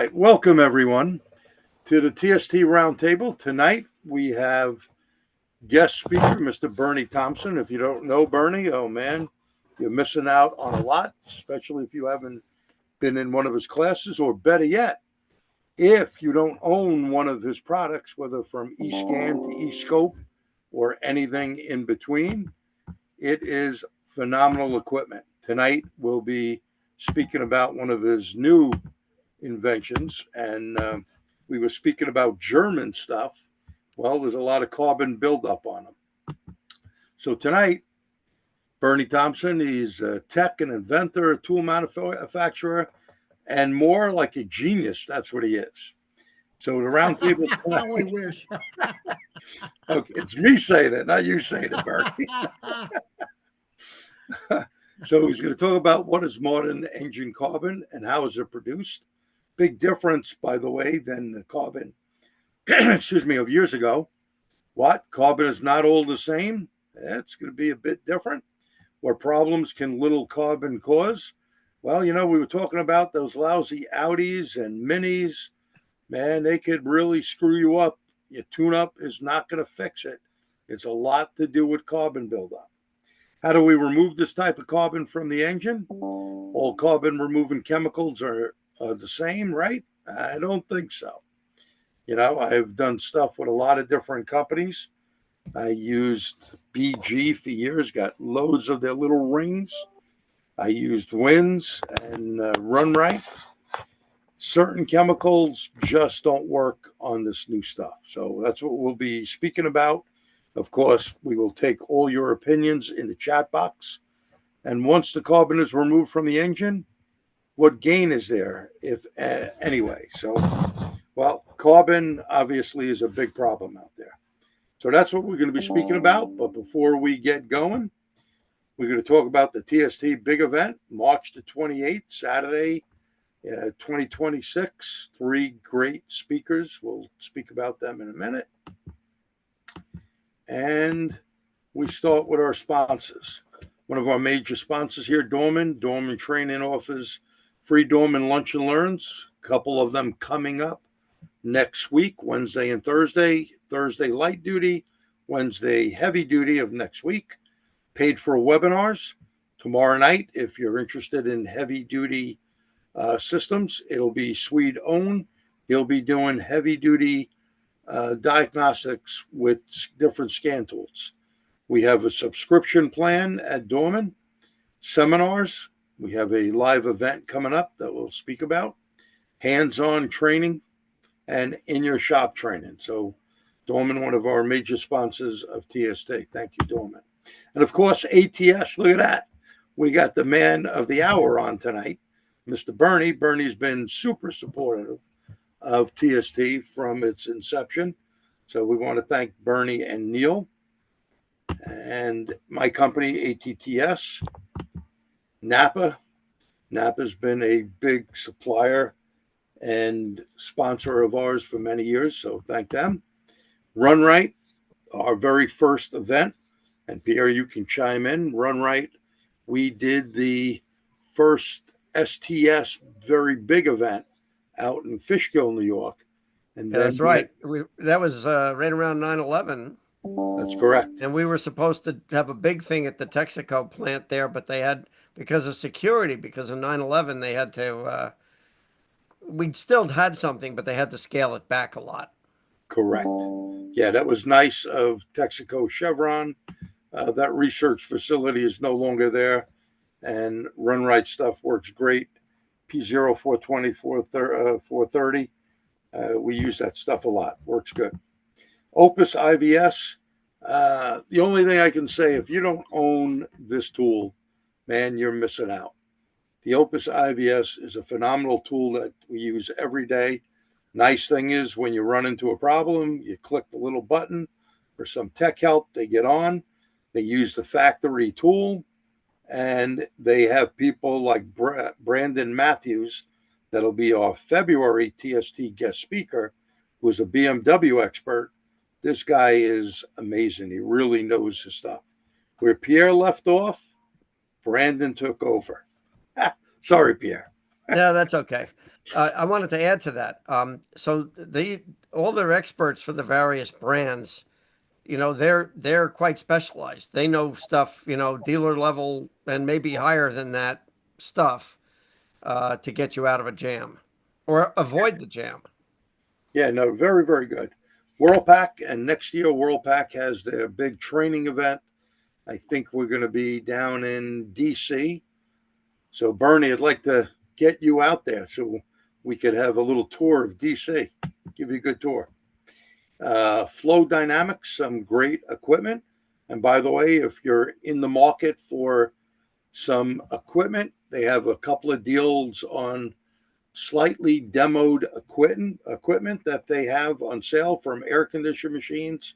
right, welcome everyone to the TST Round Table. Tonight we have guest speaker, Mr. Bernie Thompson. If you don't know Bernie, oh man, you're missing out on a lot, especially if you haven't been in one of his classes, or better yet, if you don't own one of his products, whether from eScan to eScope or anything in between. It is phenomenal equipment. Tonight we'll be speaking about one of his new inventions, and we were speaking about German stuff. Well, there's a lot of carbon buildup on them. So tonight, Bernie Thompson, he's a tech, an inventor, a tool manufacturer, and more like a genius. That's what he is. So the round table tonight, I wish. okay, it's me saying it, not you saying it, Bernie. So he's going to talk about what is modern engine carbon and how is it produced. Big difference, by the way, than the carbon, of years ago. What? Carbon is not all the same. It's going to be a bit different. What problems can little carbon cause? Well, we were talking about those lousy Audis and Minis. Man, they could really screw you up. Your tune-up is not going to fix it. It's a lot to do with carbon buildup. How do we remove this type of carbon from the engine? All carbon removing chemicals are the same, right? I don't think so. I've done stuff with a lot of different companies. I used BG for years, got loads of their little rings. I used Winds and Run Right. Certain chemicals just don't work on this new stuff. So that's what we'll be speaking about. Of course, we will take all your opinions in the chat box. And once the carbon is removed from the engine, what gain is there, if anyway? So, well, carbon obviously is a big problem out there. So that's what we're going to be speaking about. But before we get going, we're going to talk about the TST big event, March the 28th, Saturday, 2026. 3 great speakers. We'll speak about them in a minute. And we start with our sponsors. One of our major sponsors here, Dorman. Dorman Training offers free Dorman Lunch and Learns. A couple of them coming up next week, Wednesday and Thursday. Thursday light duty, Wednesday heavy duty of next week. Paid for webinars. Tomorrow night, if you're interested in heavy duty systems, it'll be Swede owned. He'll be doing heavy duty diagnostics with different scan tools. We have a subscription plan at Dorman. Seminars. We have a live event coming up that we'll speak about. Hands-on training and in-your-shop training. So Dorman, one of our major sponsors of TST. Thank you, Dorman. And of course, ATS, look at that. We got the man of the hour on tonight, Mr. Bernie. Bernie's been super supportive of TST from its inception. So we want to thank Bernie and Neil and my company, ATTS, Napa. Napa's been a big supplier and sponsor of ours for many years, so thank them. Run Right, our very first event, and Pierre, you can chime in. Run Right, we did the first STS very big event out in Fishkill, New York. And that's right. That was right around 9/11. That's correct. And we were supposed to have a big thing at the Texaco plant there, but they had, because of security, because of 9/11, they had to, we still had something, but they had to scale it back a lot. Correct. Yeah, that was nice of Texaco Chevron. That research facility is no longer there, and Run Right stuff works great. P0420, 430. We use that stuff a lot. Works good. Opus IVS. The only thing I can say, if you don't own this tool, man, you're missing out. The Opus IVS is a phenomenal tool that we use every day. Nice thing is when you run into a problem, you click the little button for some tech help. They get on. They use the factory tool, and they have people like Brandon Matthews that'll be our February TST guest speaker, who's a BMW expert. This guy is amazing. He really knows his stuff. Where Pierre left off, Brandon took over. Sorry, Pierre. Yeah, that's okay. I wanted to add to that. So all their experts for the various brands, they're quite specialized. They know stuff, dealer level and maybe higher than that stuff to get you out of a jam or avoid the jam. Yeah, no, very, very good. Worldpac, and next year Worldpac has their big training event. I think we're going to be down in DC. So, Bernie, I'd like to get you out there so we could have a little tour of DC, give you a good tour. Flow Dynamics, some great equipment. And by the way, if you're in the market for some equipment, they have a couple of deals on slightly demoed equipment that they have on sale, from air conditioning machines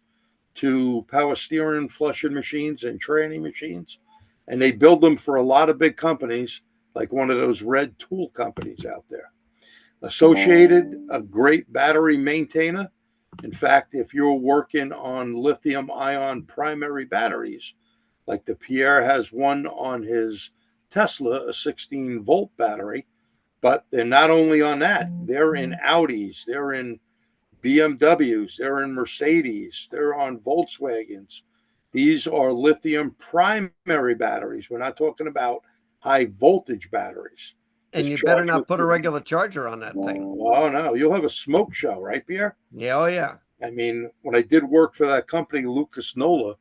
to power steering, flushing machines, and training machines. And they build them for a lot of big companies, like one of those red tool companies out there. Associated, a great battery maintainer. In fact, if you're working on lithium ion primary batteries, like the Pierre has one on his Tesla, a 16-volt battery, but they're not only on that, they're in Audis, they're in BMWs, they're in Mercedes, they're on Volkswagens. These are lithium primary batteries. We're not talking about high voltage batteries. And Just you better charge not with put a regular charger on that thing. oh no, you'll have a smoke show, right, Pierre? Yeah, oh yeah. I mean, when I did work for that company, Lucas Nola,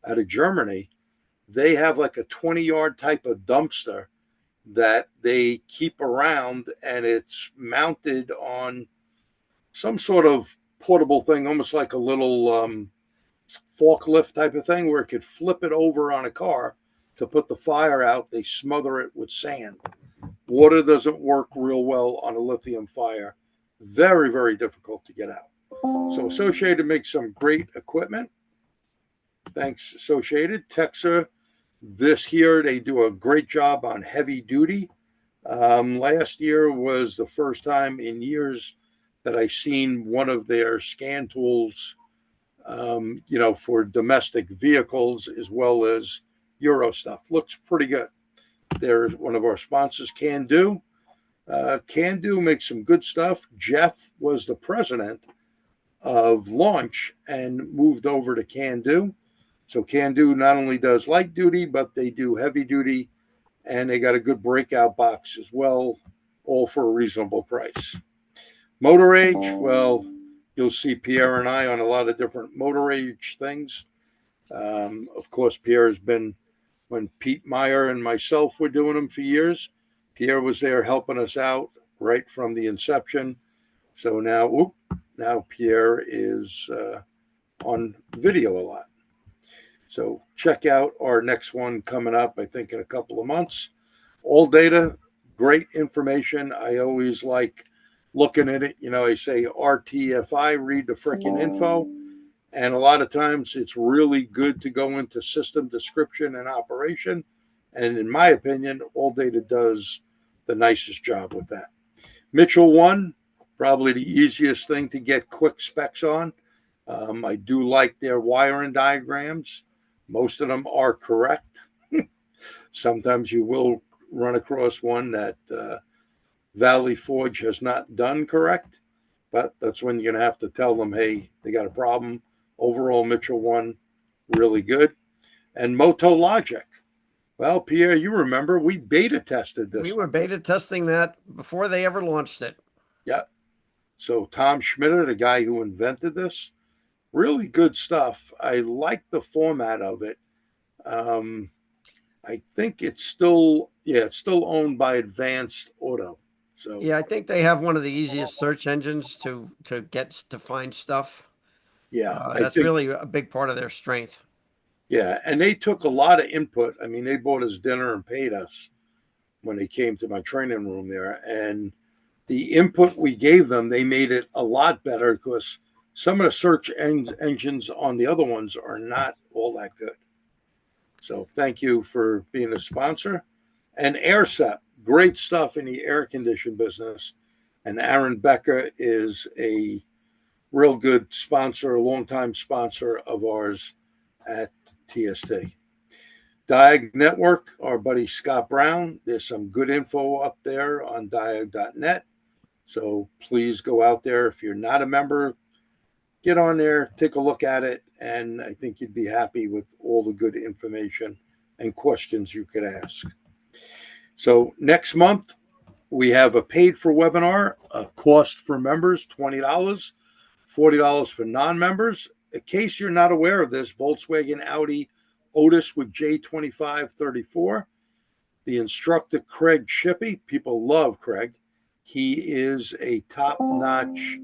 out of Germany, they have like a 20-yard type of dumpster that they keep around, and it's mounted on some sort of portable thing, almost like a little forklift type of thing, where it could flip it over on a car to put the fire out. They smother it with sand. Water doesn't work real well on a lithium fire. Very, very difficult to get out. So Associated makes some great equipment. Thanks, Associated. Texa, this year they do a great job on heavy duty. Last year was the first time in years that I seen one of their scan tools, for domestic vehicles as well as Euro stuff. Looks pretty good. There's one of our sponsors, Can Do. Can Do makes some good stuff. Jeff was the president of Launch and moved over to Can Do. So Can Do not only does light duty, but they do heavy duty, and they got a good breakout box as well, all for a reasonable price. Motor Age, well, you'll see Pierre and I on a lot of different Motor Age things. Of course, Pierre has been, when Pete Meyer and myself were doing them for years, Pierre was there helping us out right from the inception. So now Pierre is on video a lot. So check out our next one coming up, I think, in a couple of months. All data, great information. I always like looking at it. I say RTFI, read the freaking info. And a lot of times it's really good to go into system description and operation. And in my opinion, All Data does the nicest job with that. Mitchell 1, probably the easiest thing to get quick specs on. I do like their wiring diagrams. Most of them are correct. Sometimes you will run across one that Valley Forge has not done correct, but that's when you're going to have to tell them, hey, they got a problem. Overall, Mitchell 1, really good. And Moto Logic. Well, Pierre, you remember we beta tested this. We were beta testing that before they ever launched it. Yeah. So Tom Schmitter, the guy who invented this, really good stuff. I like the format of it. I think it's still owned by Advanced Auto. So yeah, I think they have one of the easiest search engines to get to find stuff. yeah, That's really a big part of their strength. Yeah, and they took a lot of input. I mean, they bought us dinner and paid us when they came to my training room there, and the input we gave them, they made it a lot better, because some of the search engines on the other ones are not all that good. So thank you for being a sponsor. And AirSep, great stuff in the air condition business. And Aaron Becker is a real good sponsor, a longtime sponsor of ours at TST. Diag Network, our buddy Scott Brown. There's some good info up there on diag.net. So please go out there. If you're not a member, get on there, take a look at it, and I think you'd be happy with all the good information and questions you could ask. So next month, we have a paid for webinar, a cost for members, $20, $40 for non-members. In case you're not aware of this, Volkswagen Audi Otis with J2534. The instructor, Craig Shippey, people love Craig. He is a top-notch,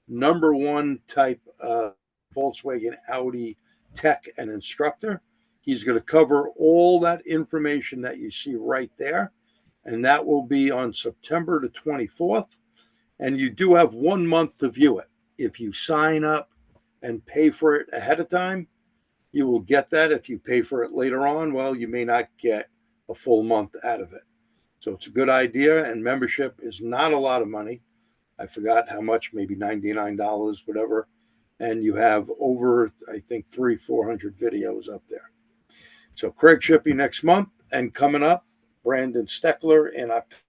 number one type of Volkswagen Audi tech and instructor. He's going to cover all that information that you see right there. And that will be on September the 24th. And you do have 1 month to view it. If you sign up and pay for it ahead of time, you will get that. If you pay for it later on, well, you may not get a full month out of it. So it's a good idea. And membership is not a lot of money. I forgot how much, maybe $99, whatever. And you have over, I think, 400 videos up there. So Craig Shippey next month. And coming up, Brandon Steckler in October,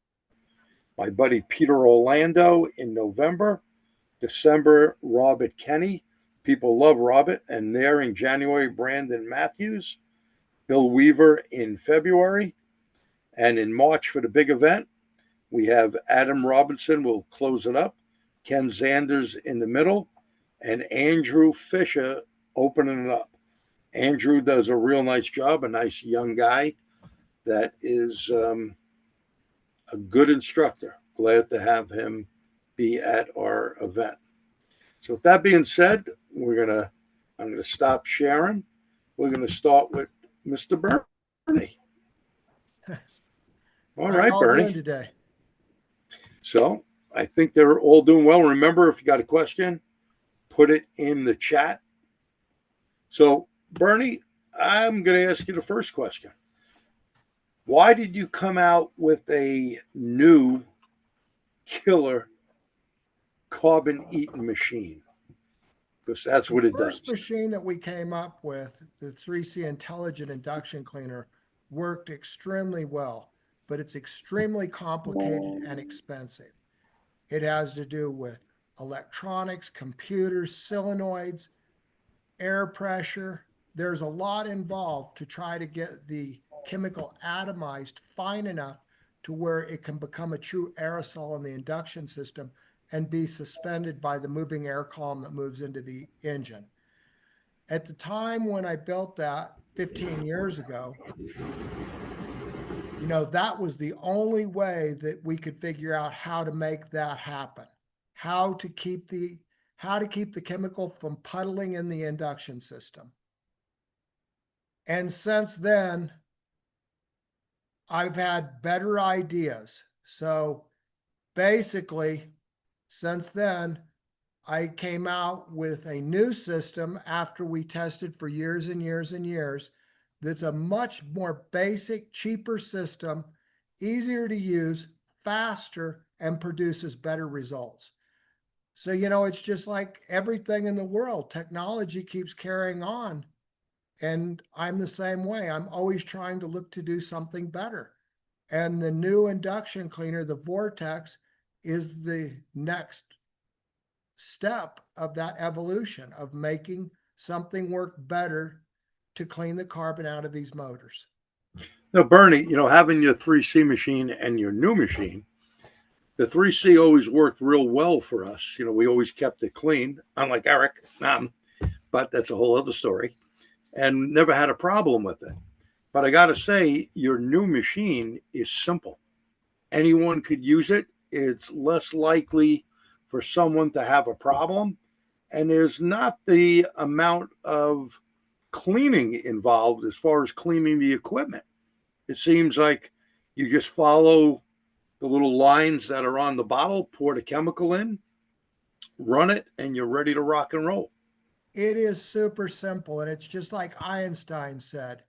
my buddy Peter Orlando in November, December, Robert Kenny. People love Robert. And there in January, Brandon Matthews, Bill Weaver in February. And in March for the big event, we have Adam Robinson will close it up, Ken Zanders in the middle, and Andrew Fisher opening it up. Andrew does a real nice job, a nice young guy that is a good instructor. Glad to have him be at our event. So with that being said, I'm gonna stop sharing. We're gonna start with Mr. Bernie. All right, Bernie. Today. So I think they're all doing well. Remember, if you got a question, put it in the chat. So Bernie, I'm going to ask you the first question. Why did you come out with a new killer carbon eating machine? Because that's what it does. The first machine that we came up with, the 3C Intelligent Induction Cleaner, worked extremely well, but it's extremely complicated and expensive. It has to do with electronics, computers, solenoids, air pressure. There's a lot involved to try to get the chemical atomized fine enough to where it can become a true aerosol in the induction system and be suspended by the moving air column that moves into the engine. At the time when I built that 15 years ago, that was the only way that we could figure out how to make that happen, how to keep the chemical from puddling in the induction system. And since then, I've had better ideas. So basically, since then, I came out with a new system after we tested for years and years and years. That's a much more basic, cheaper system, easier to use, faster, and produces better results. So, it's just like everything in the world. Technology keeps carrying on. And I'm the same way. I'm always trying to look to do something better. And the new induction cleaner, the Vortex, is the next step of that evolution of making something work better to clean the carbon out of these motors. Now, Bernie, having your 3C machine and your new machine, the 3C always worked real well for us. We always kept it clean, unlike Eric, but that's a whole other story, and never had a problem with it. But I got to say, your new machine is simple. Anyone could use it. It's less likely for someone to have a problem. And there's not the amount of cleaning involved as far as cleaning the equipment. It seems like you just follow the little lines that are on the bottle, pour the chemical in, run it, and you're ready to rock and roll. It is super simple. And it's just like Einstein said,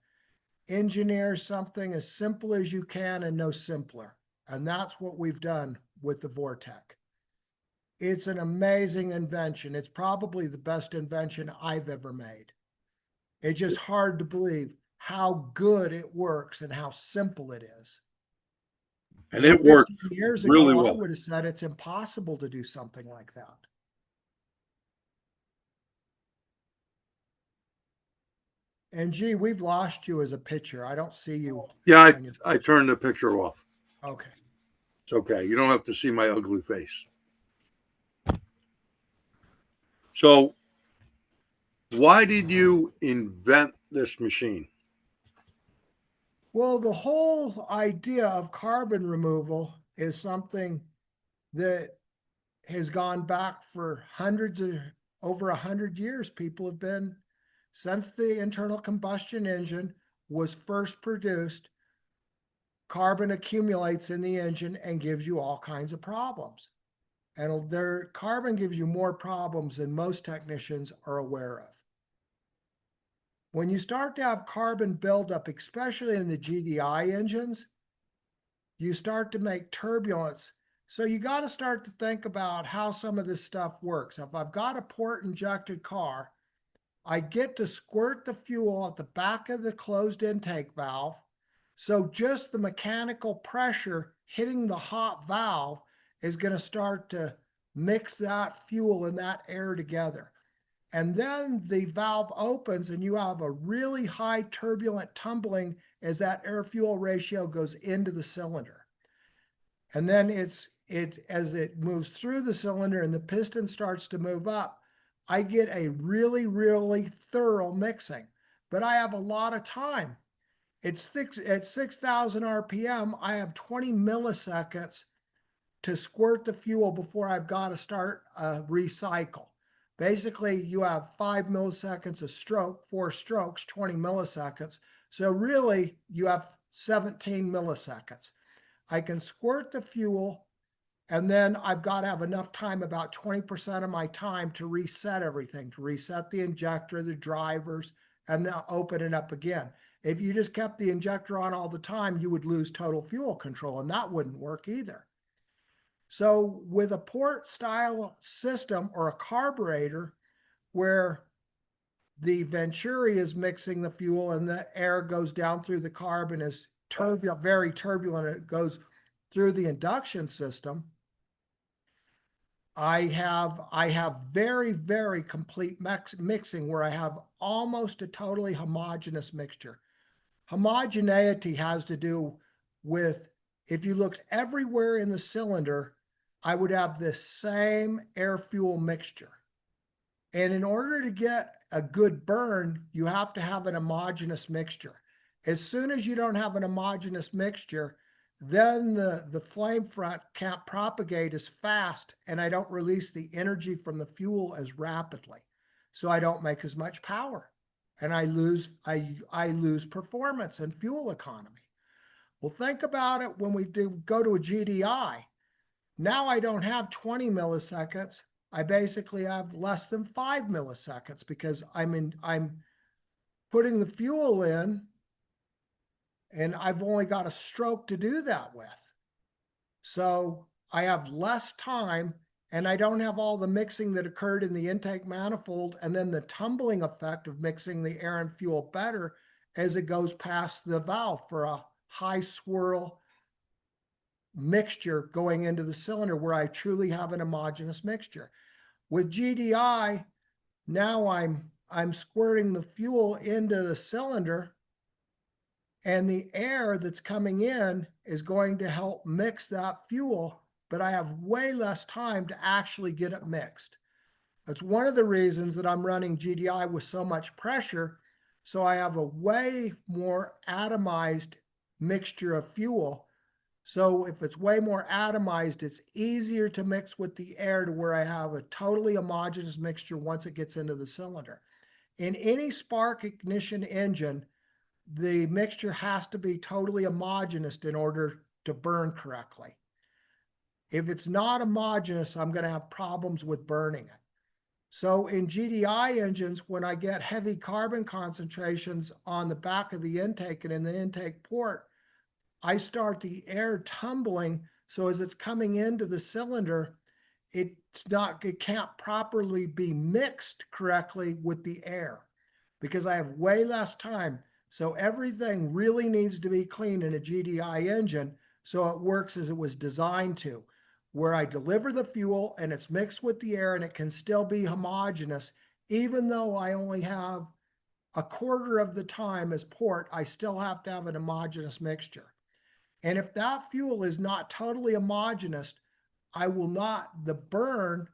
engineer something as simple as you can and no simpler. And that's what we've done with the Vortex. It's an amazing invention. It's probably the best invention I've ever made. It's just hard to believe how good it works and how simple it is. And it worked 15 years really ago, I well. would have said it's impossible to do something like that. And gee, we've lost you as a pitcher. I don't see you. Yeah, on your- I turned the picture off. Okay. It's okay. You don't have to see my ugly face. So, why did you invent this machine? Well, the whole idea of carbon removal is something that has gone back for hundreds of over 100 years. People have been, since the internal combustion engine was first produced, carbon accumulates in the engine and gives you all kinds of problems. And their carbon gives you more problems than most technicians are aware of. When you start to have carbon buildup, especially in the GDI engines, you start to make turbulence. So you got to start to think about how some of this stuff works. If I've got a port injected car, I get to squirt the fuel at the back of the closed intake valve. So just the mechanical pressure hitting the hot valve is going to start to mix that fuel and that air together. And then the valve opens and you have a really high turbulent tumbling as that air fuel ratio goes into the cylinder. And then as it moves through the cylinder and the piston starts to move up, I get a really, really thorough mixing, but I have a lot of time. At 6,000 RPM, I have 20 milliseconds to squirt the fuel before I've got to start a recycle. Basically, you have 5 milliseconds a stroke, 4 strokes, 20 milliseconds. So really, you have 17 milliseconds. I can squirt the fuel, and then I've got to have enough time, about 20% of my time, to reset everything, to reset the injector, the drivers, and then open it up again. If you just kept the injector on all the time, you would lose total fuel control, and that wouldn't work either. So with a port style system or a carburetor where the venturi is mixing the fuel and the air goes down through the carb and is turbulent, very turbulent, it goes through the induction system, I have very, very complete mixing where I have almost a totally homogeneous mixture. Homogeneity has to do with, if you looked everywhere in the cylinder, I would have the same air fuel mixture. And in order to get a good burn, you have to have an homogeneous mixture. As soon as you don't have an homogeneous mixture, then the flame front can't propagate as fast, and I don't release the energy from the fuel as rapidly. So I don't make as much power, and I lose performance and fuel economy. Well, think about it when we go to a GDI. Now I don't have 20 milliseconds. I basically have less than 5 milliseconds because I'm putting the fuel in, and I've only got a stroke to do that with. So I have less time, and I don't have all the mixing that occurred in the intake manifold and then the tumbling effect of mixing the air and fuel better as it goes past the valve for a high swirl mixture going into the cylinder where I truly have an homogeneous mixture. With GDI, now I'm squirting the fuel into the cylinder, and the air that's coming in is going to help mix that fuel, but I have way less time to actually get it mixed. That's one of the reasons that I'm running GDI with so much pressure. So I have a way more atomized mixture of fuel. So if it's way more atomized, it's easier to mix with the air to where I have a totally homogeneous mixture once it gets into the cylinder. In any spark ignition engine, the mixture has to be totally homogeneous in order to burn correctly. If it's not homogeneous, I'm going to have problems with burning it. So in GDI engines, when I get heavy carbon concentrations on the back of the intake and in the intake port, I start the air tumbling. So as it's coming into the cylinder, it can't properly be mixed correctly with the air because I have way less time. So everything really needs to be clean in a GDI engine So it works as it was designed to, where I deliver the fuel and it's mixed with the air and it can still be homogeneous, even though I only have a quarter of the time as port, I still have to have an homogeneous mixture. And if that fuel is not totally homogeneous, the burn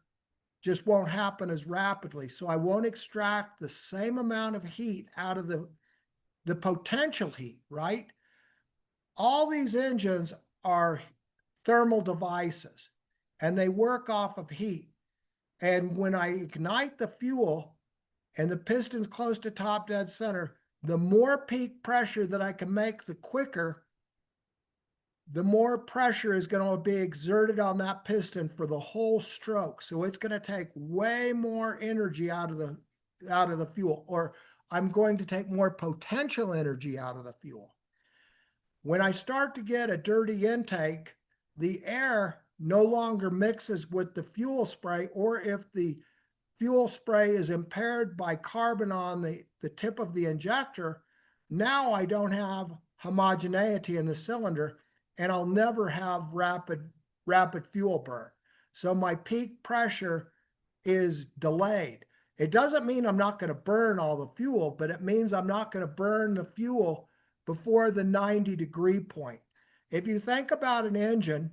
just won't happen as rapidly. So I won't extract the same amount of heat out of the potential heat, right? All these engines are thermal devices and they work off of heat. And when I ignite the fuel and the piston's close to top dead center, the more peak pressure that I can make, the quicker, the more pressure is going to be exerted on that piston for the whole stroke. So it's going to take way more energy out of the fuel, or I'm going to take more potential energy out of the fuel. When I start to get a dirty intake, the air no longer mixes with the fuel spray, or if the fuel spray is impaired by carbon on the tip of the injector, now I don't have homogeneity in the cylinder and I'll never have rapid fuel burn. So my peak pressure is delayed. It doesn't mean I'm not going to burn all the fuel, but it means I'm not going to burn the fuel before the 90-degree point. If you think about an engine,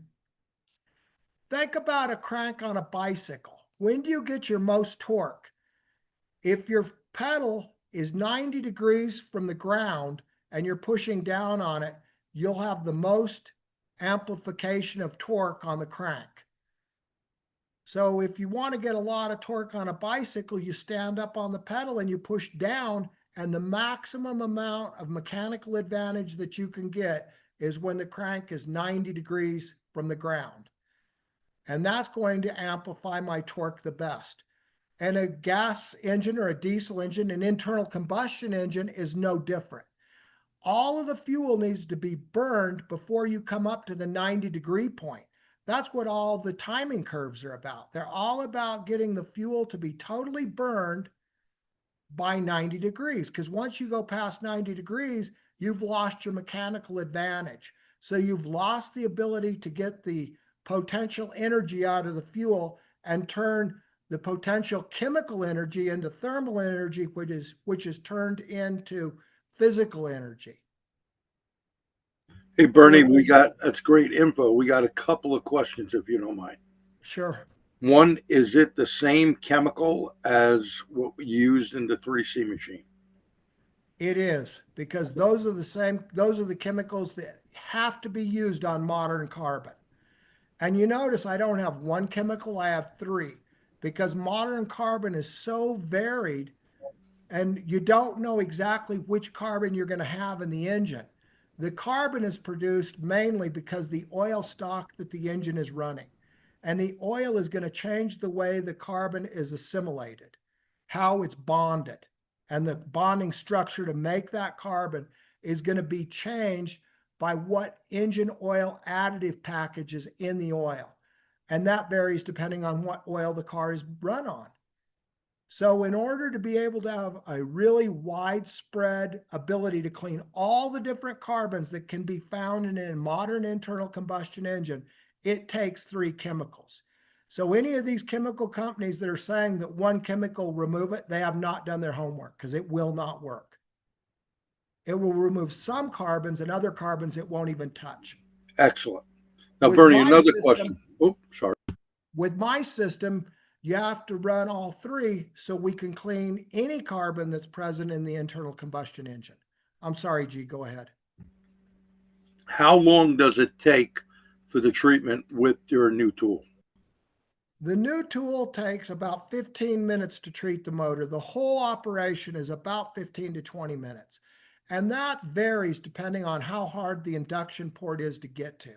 think about a crank on a bicycle. When do you get your most torque? If your pedal is 90 degrees from the ground and you're pushing down on it, you'll have the most amplification of torque on the crank. So if you want to get a lot of torque on a bicycle, you stand up on the pedal and you push down, and the maximum amount of mechanical advantage that you can get is when the crank is 90 degrees from the ground. And that's going to amplify my torque the best. And a gas engine or a diesel engine, an internal combustion engine, is no different. All of the fuel needs to be burned before you come up to the 90-degree point. That's what all the timing curves are about. They're all about getting the fuel to be totally burned by 90 degrees, because once you go past 90 degrees, you've lost your mechanical advantage. So you've lost the ability to get the potential energy out of the fuel and turn the potential chemical energy into thermal energy, which is turned into physical energy. Hey, Bernie, that's great info. We got a couple of questions, if you don't mind. Sure. One, is it the same chemical as what we used in the 3C machine? It is, because those are the chemicals that have to be used on modern carbon. And you notice I don't have one chemical, I have three, because modern carbon is so varied and you don't know exactly which carbon you're going to have in the engine. The carbon is produced mainly because the oil stock that the engine is running. And the oil is going to change the way the carbon is assimilated, how it's bonded. And the bonding structure to make that carbon is going to be changed by what engine oil additive package is in the oil. And that varies depending on what oil the car is run on. So in order to be able to have a really widespread ability to clean all the different carbons that can be found in a modern internal combustion engine, it takes three chemicals. So any of these chemical companies that are saying that one chemical remove it, they have not done their homework, because it will not work. It will remove some carbons, and other carbons it won't even touch. Excellent. Now, With Bernie, my another system- question. Oh, sorry. With my system, you have to run all three so we can clean any carbon that's present in the internal combustion engine. I'm sorry, G, go ahead. How long does it take for the treatment with your new tool? The new tool takes about 15 minutes to treat the motor. The whole operation is about 15 to 20 minutes. And that varies depending on how hard the induction port is to get to.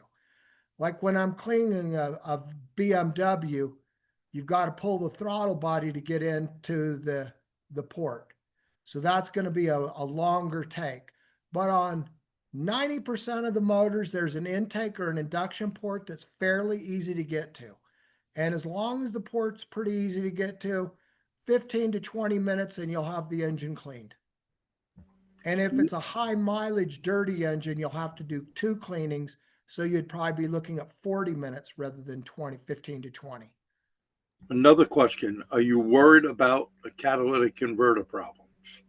Like when I'm cleaning a BMW, you've got to pull the throttle body to get into the port. So that's going to be a longer take. But on 90% of the motors, there's an intake or an induction port that's fairly easy to get to. And as long as the port's pretty easy to get to, 15 to 20 minutes and you'll have the engine cleaned. And if it's a high mileage dirty engine, you'll have to do two cleanings So you'd probably be looking at 40 minutes rather than 15 to 20. Another question. Are you worried about the catalytic converter problems?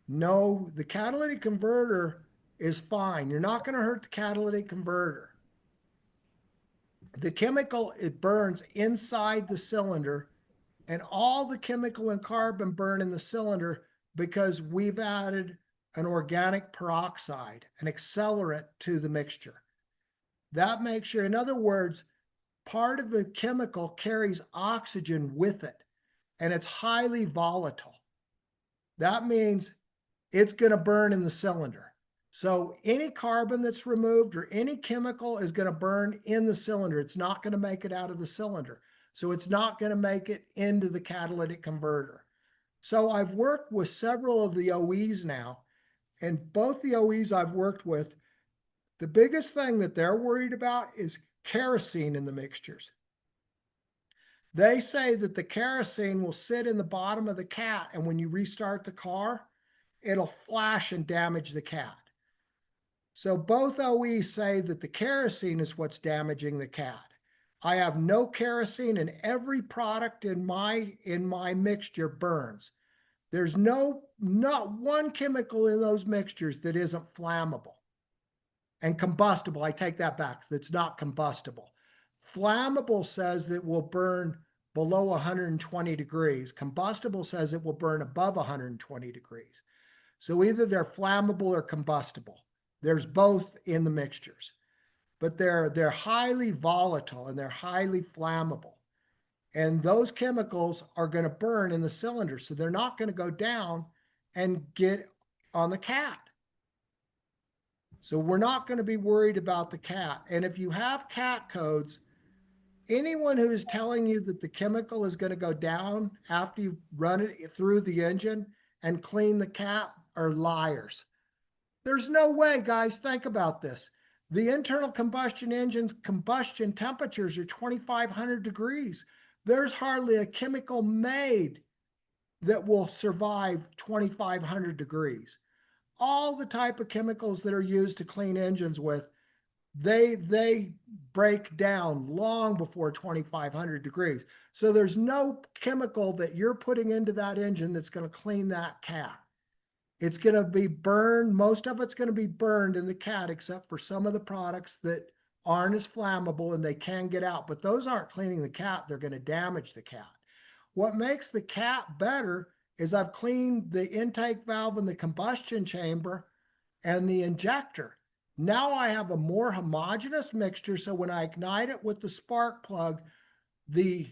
No, the catalytic converter is fine. You're not going to hurt the catalytic converter. The chemical, it burns inside the cylinder, and all the chemical and carbon burn in the cylinder because we've added an organic peroxide, an accelerant to the mixture. That makes sure, in other words, part of the chemical carries oxygen with it, and it's highly volatile. That means it's going to burn in the cylinder. So any carbon that's removed or any chemical is going to burn in the cylinder. It's not going to make it out of the cylinder. So it's not going to make it into the catalytic converter. So I've worked with several of the OEs now, and both the OEs I've worked with, the biggest thing that they're worried about is kerosene in the mixtures. They say that the kerosene will sit in the bottom of the cat, and when you restart the car, it'll flash and damage the cat. So both OEs say that the kerosene is what's damaging the cat. I have no kerosene, and every product in my mixture burns. There's not one chemical in those mixtures that isn't flammable and combustible. I take that back. That's not combustible. Flammable says that it will burn below 120 degrees. Combustible says it will burn above 120 degrees. So either they're flammable or combustible. There's both in the mixtures, but they're highly volatile and they're highly flammable. And those chemicals are going to burn in the cylinder. So they're not going to go down and get on the cat. So we're not going to be worried about the cat. And if you have cat codes, anyone who is telling you that the chemical is going to go down after you run it through the engine and clean the cat are liars. There's no way, guys. Think about this. The internal combustion engine's combustion temperatures are 2,500 degrees. There's hardly a chemical made that will survive 2,500 degrees. All the type of chemicals that are used to clean engines with, they break down long before 2,500 degrees. So there's no chemical that you're putting into that engine that's going to clean that cat. It's going to be burned. Most of it's going to be burned in the cat, except for some of the products that aren't as flammable and they can get out. But those aren't cleaning the cat. They're going to damage the cat. What makes the cat better is I've cleaned the intake valve and the combustion chamber and the injector. Now I have a more homogeneous mixture. So when I ignite it with the spark plug, the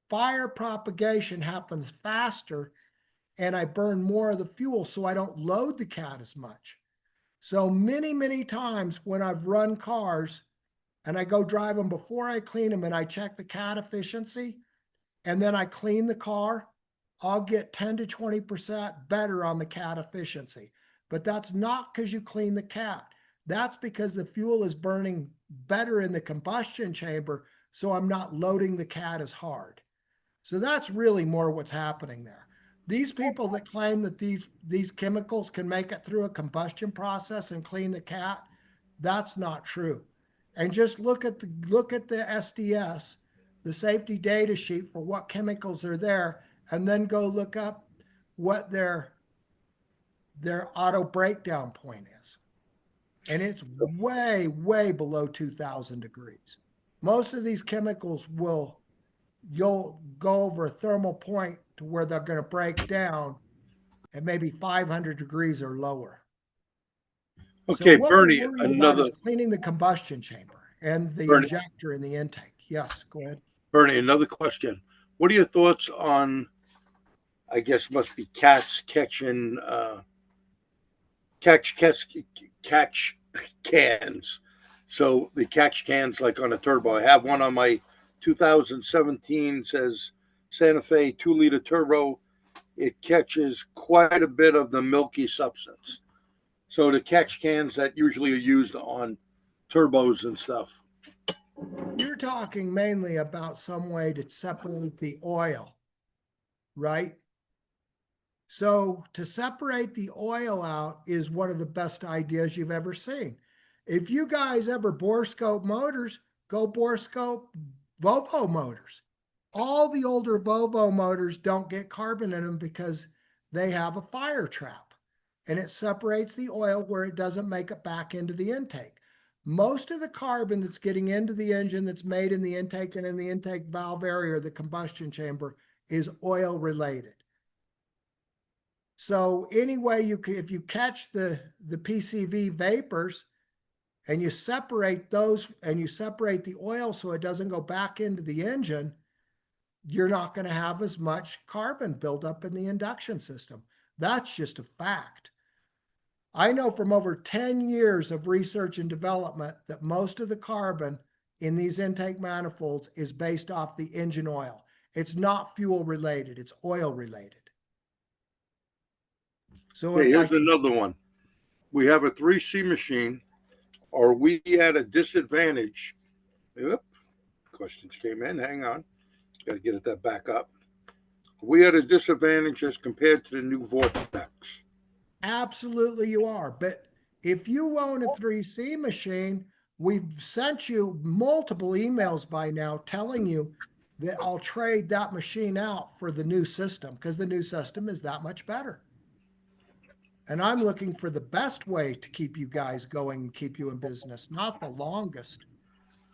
fire propagation happens faster and I burn more of the fuel, so I don't load the cat as much. So many times when I've run cars and I go drive them before I clean them and I check the cat efficiency and then I clean the car, I'll get 10 to 20% better on the cat efficiency. But that's not because you clean the cat. That's because the fuel is burning better in the combustion chamber, so I'm not loading the cat as hard. So that's really more what's happening there. These people that claim that these chemicals can make it through a combustion process and clean the cat, that's not true. And just look at the SDS, the safety data sheet for what chemicals are there, and then go look up what their auto breakdown point is. And it's way below 2,000 degrees. Most of these chemicals you'll go over a thermal point to where they're going to break down at maybe 500 degrees or lower. Okay, So what Bernie, we're worried about another is cleaning the combustion chamber and the Bernie, injector and the intake. Yes, go ahead. Bernie, another question. What are your thoughts on, I guess must be cats catching catch cans. So the catch cans like on a turbo. I have one on my 2017 says Santa Fe 2-liter turbo. It catches quite a bit of the milky substance. So the catch cans that usually are used on turbos and stuff. You're talking mainly about some way to separate the oil, right? So to separate the oil out is one of the best ideas you've ever seen. If you guys ever borescope motors, go borescope Volvo motors. All the older Volvo motors don't get carbon in them because they have a fire trap, and it separates the oil where it doesn't make it back into the intake. Most of the carbon that's getting into the engine that's made in the intake and in the intake valve area or the combustion chamber is oil related. So anyway, if you catch the PCV vapors and you separate those and you separate the oil so it doesn't go back into the engine, you're not going to have as much carbon built up in the induction system. That's just a fact. I know from over 10 years of research and development that most of the carbon in these intake manifolds is based off the engine oil. It's not fuel related, it's oil related. So Okay, here's another one. We have a 3C machine. Are we at a disadvantage? Yep. Questions came in. Hang on. Got to get that back up. Are we at a disadvantage as compared to the new Vortex? Absolutely you are. But if you own a 3C machine, we've sent you multiple emails by now telling you that I'll trade that machine out for the new system because the new system is that much better. And I'm looking for the best way to keep you guys going and keep you in business, not the longest.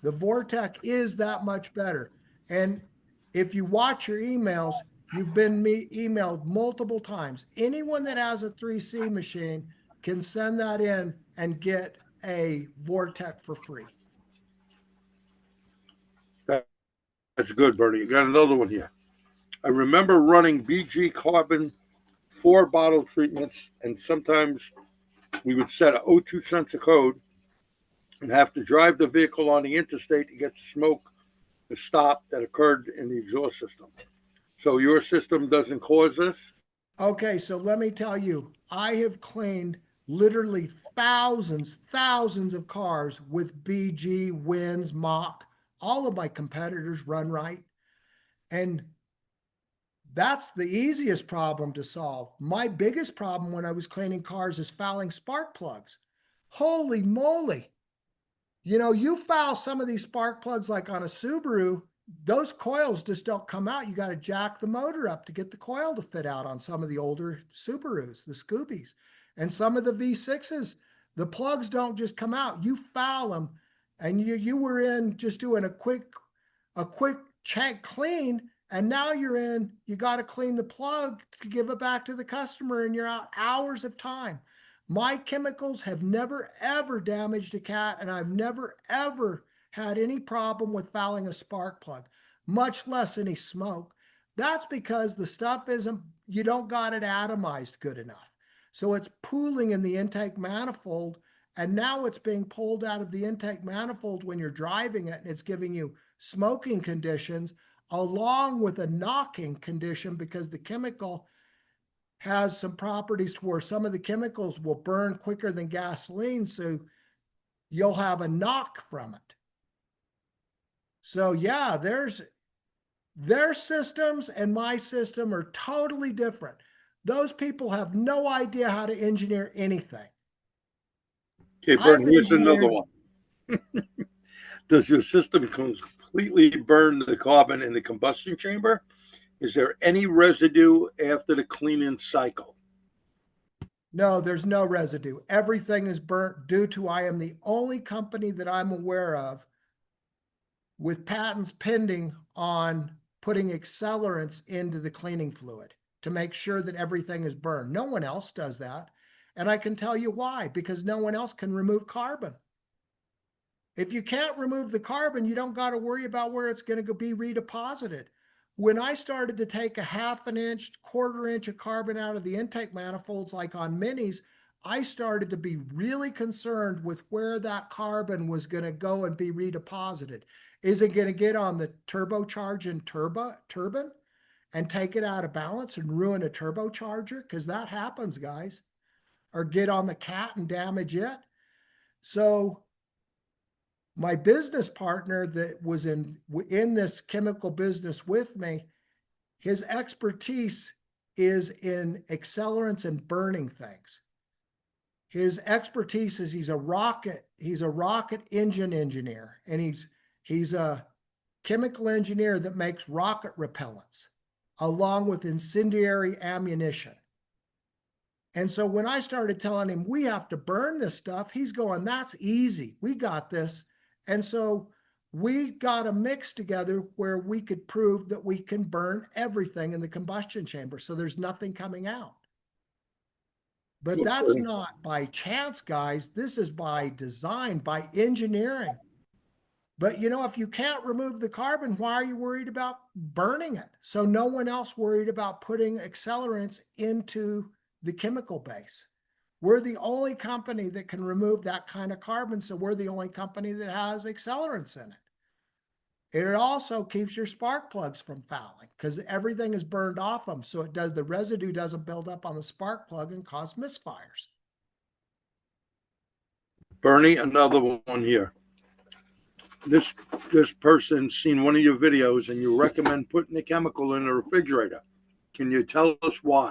The Vortex is that much better. And if you watch your emails, you've been emailed multiple times. Anyone that has a 3C machine can send that in and get a Vortex for free. That's good, Bernie. You got another one here. I remember running BG carbon 4 bottle treatments, and sometimes we would set a O2 sensor code and have to drive the vehicle on the interstate to get the smoke to stop that occurred in the exhaust system. So your system doesn't cause this? Okay, so let me tell you, I have cleaned literally thousands of cars with BG, Wins, Mach. All of my competitors run right. And that's the easiest problem to solve. My biggest problem when I was cleaning cars is fouling spark plugs. Holy moly. You know, you foul some of these spark plugs like on a Subaru, those coils just don't come out. You got to jack the motor up to get the coil to fit out on some of the older Subarus, the Scoobies. And some of the V6s, the plugs don't just come out. You foul them, and you were in just doing a quick check clean, and now you're in, you got to clean the plug to give it back to the customer, and you're out hours of time. My chemicals have never, ever damaged a cat, and I've never, ever had any problem with fouling a spark plug, much less any smoke. That's because the stuff isn't, you don't got it atomized good enough. So it's pooling in the intake manifold, and now it's being pulled out of the intake manifold when you're driving it, and it's giving you smoking conditions along with a knocking condition because the chemical has some properties where some of the chemicals will burn quicker than gasoline, so you'll have a knock from it. So yeah, their systems and my system are totally different. Those people have no idea how to engineer anything. Okay, Bernie, here's another one. Does your system completely burn the carbon in the combustion chamber? Is there any residue after the cleaning cycle? No, there's no residue. Everything is burnt due to I am the only company that I'm aware of with patents pending on putting accelerants into the cleaning fluid to make sure that everything is burned. No one else does that. And I can tell you why, because no one else can remove carbon. If you can't remove the carbon, you don't got to worry about where it's going to be redeposited. When I started to take a 1/2 inch, 1/4 inch of carbon out of the intake manifolds, like on minis, I started to be really concerned with where that carbon was going to go and be redeposited. Is it going to get on the turbocharging turbine and take it out of balance and ruin a turbocharger? Because that happens, guys. Or get on the cat and damage it. So my business partner that was in this chemical business with me, his expertise is in accelerants and burning things. his expertise is he's a rocket engine engineer, and he's a chemical engineer that makes rocket repellents along with incendiary ammunition. And so when I started telling him we have to burn this stuff, he's going, that's easy. We got this. And so we got a mix together where we could prove that we can burn everything in the combustion chamber. So there's nothing coming out. But that's not by chance, guys. This is by design, by engineering. But you know, if you can't remove the carbon, why are you worried about burning it? So no one else worried about putting accelerants into the chemical base. We're the only company that can remove that kind of carbon. So we're the only company that has accelerants in it. It also keeps your spark plugs from fouling because everything is burned off them. So the residue doesn't build up on the spark plug and cause misfires. Bernie, another one here. This person's seen one of your videos and you recommend putting the chemical in the refrigerator. Can you tell us why?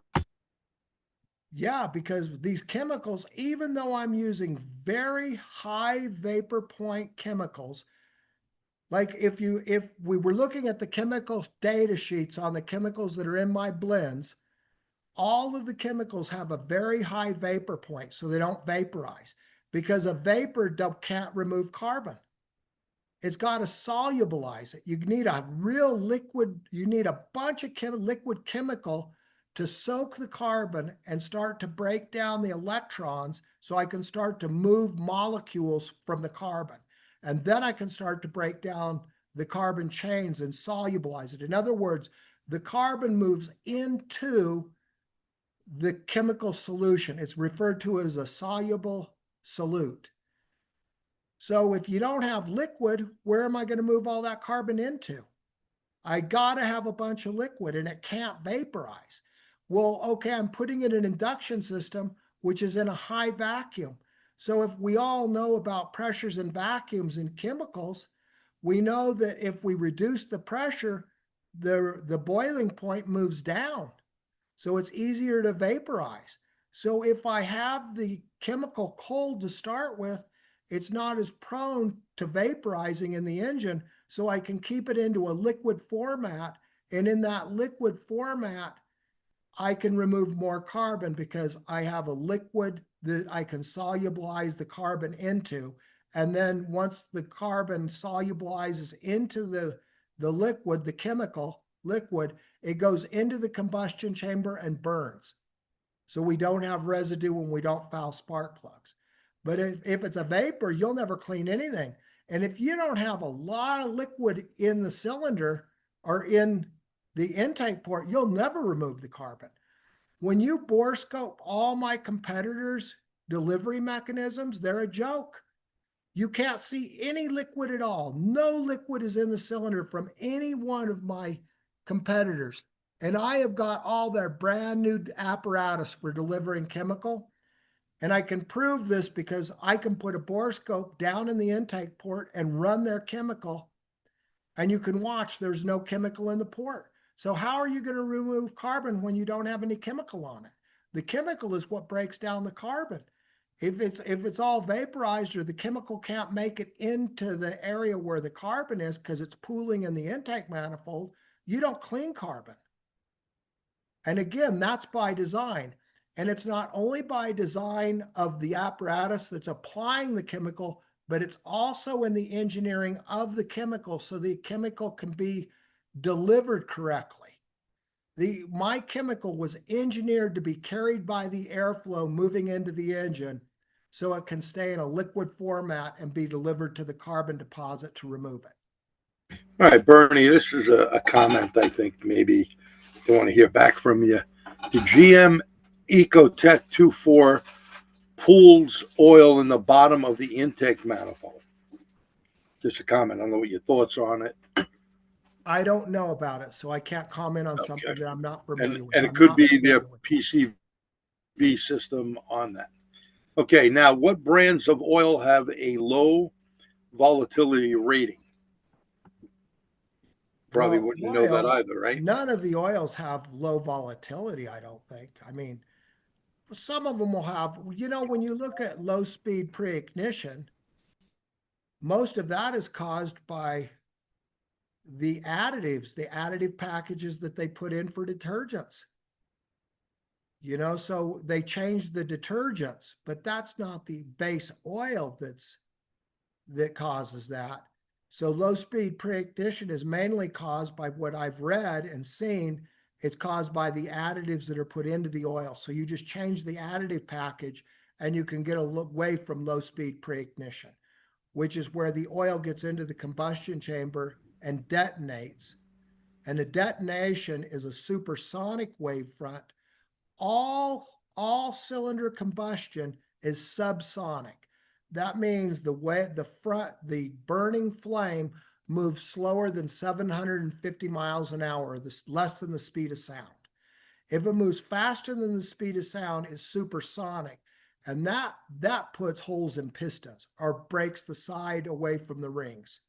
Yeah, because these chemicals, even though I'm using very high vapor point chemicals, like if we were looking at the chemical data sheets on the chemicals that are in my blends, all of the chemicals have a very high vapor point, so they don't vaporize, because a vapor can't remove carbon. It's got to solubilize it. You need a real liquid, you need a bunch of liquid chemical to soak the carbon and start to break down the electrons so I can start to move molecules from the carbon. And then I can start to break down the carbon chains and solubilize it. In other words, the carbon moves into the chemical solution. It's referred to as a soluble solute. So if you don't have liquid, where am I going to move all that carbon into? I got to have a bunch of liquid and it can't vaporize. Well, okay, I'm putting in an induction system, which is in a high vacuum. So if we all know about pressures and vacuums in chemicals, we know that if we reduce the pressure, the boiling point moves down. So it's easier to vaporize. So if I have the chemical cold to start with, it's not as prone to vaporizing in the engine. So I can keep it into a liquid format. And in that liquid format, I can remove more carbon because I have a liquid that I can solubilize the carbon into. And then once the carbon solubilizes into the liquid, the chemical liquid, it goes into the combustion chamber and burns. So we don't have residue when we don't foul spark plugs. But if it's a vapor, you'll never clean anything. And if you don't have a lot of liquid in the cylinder or in the intake port, you'll never remove the carbon. When you bore scope all my competitors' delivery mechanisms, they're a joke. You can't see any liquid at all. No liquid is in the cylinder from any one of my competitors. And I have got all their brand new apparatus for delivering chemical. And I can prove this because I can put a bore scope down in the intake port and run their chemical. And you can watch there's no chemical in the port. So how are you going to remove carbon when you don't have any chemical on it? The chemical is what breaks down the carbon. If it's all vaporized or the chemical can't make it into the area where the carbon is because it's pooling in the intake manifold, you don't clean carbon. And again, that's by design. And it's not only by design of the apparatus that's applying the chemical, but it's also in the engineering of the chemical so the chemical can be delivered correctly. My chemical was engineered to be carried by the airflow moving into the engine so it can stay in a liquid format and be delivered to the carbon deposit to remove it. All right, Bernie, this is a comment I think maybe they want to hear back from you. The GM Ecotech 2.4 pools oil in the bottom of the intake manifold. Just a comment. I don't know what your thoughts are on it. I don't know about it, so I can't comment on something that I'm not familiar with. And it could be their PCV system on that. Okay, now what brands of oil have a low volatility rating? Probably wouldn't know that either, right? None of the oils have low volatility, I don't think. I mean, some of them will have, when you look at low speed pre-ignition, most of that is caused by the additive packages that they put in for detergents. So they changed the detergents, but that's not the base oil that causes that. So low speed pre-ignition is mainly caused by what I've read and seen. It's caused by the additives that are put into the oil. So you just change the additive package and you can get away from low speed pre-ignition, which is where the oil gets into the combustion chamber and detonates. And a detonation is a supersonic wavefront. All cylinder combustion is subsonic. That means the burning flame moves slower than 750 miles an hour, less than the speed of sound. If it moves faster than the speed of sound, it's supersonic. And that puts holes in pistons or breaks the side away from the rings.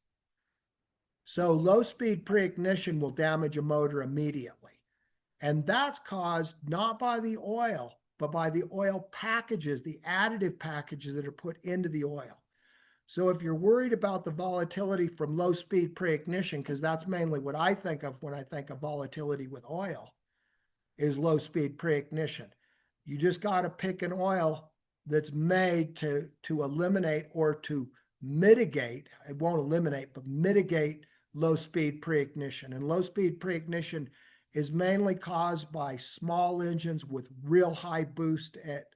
So low speed pre-ignition will damage a motor immediately. And that's caused not by the oil, but by the oil packages, the additive packages that are put into the oil. So if you're worried about the volatility from low speed pre-ignition, because that's mainly what I think of when I think of volatility with oil, is low speed pre-ignition. You just got to pick an oil that's made to eliminate or to mitigate, it won't eliminate, but mitigate low speed pre-ignition. And low speed pre-ignition is mainly caused by small engines with real high boost at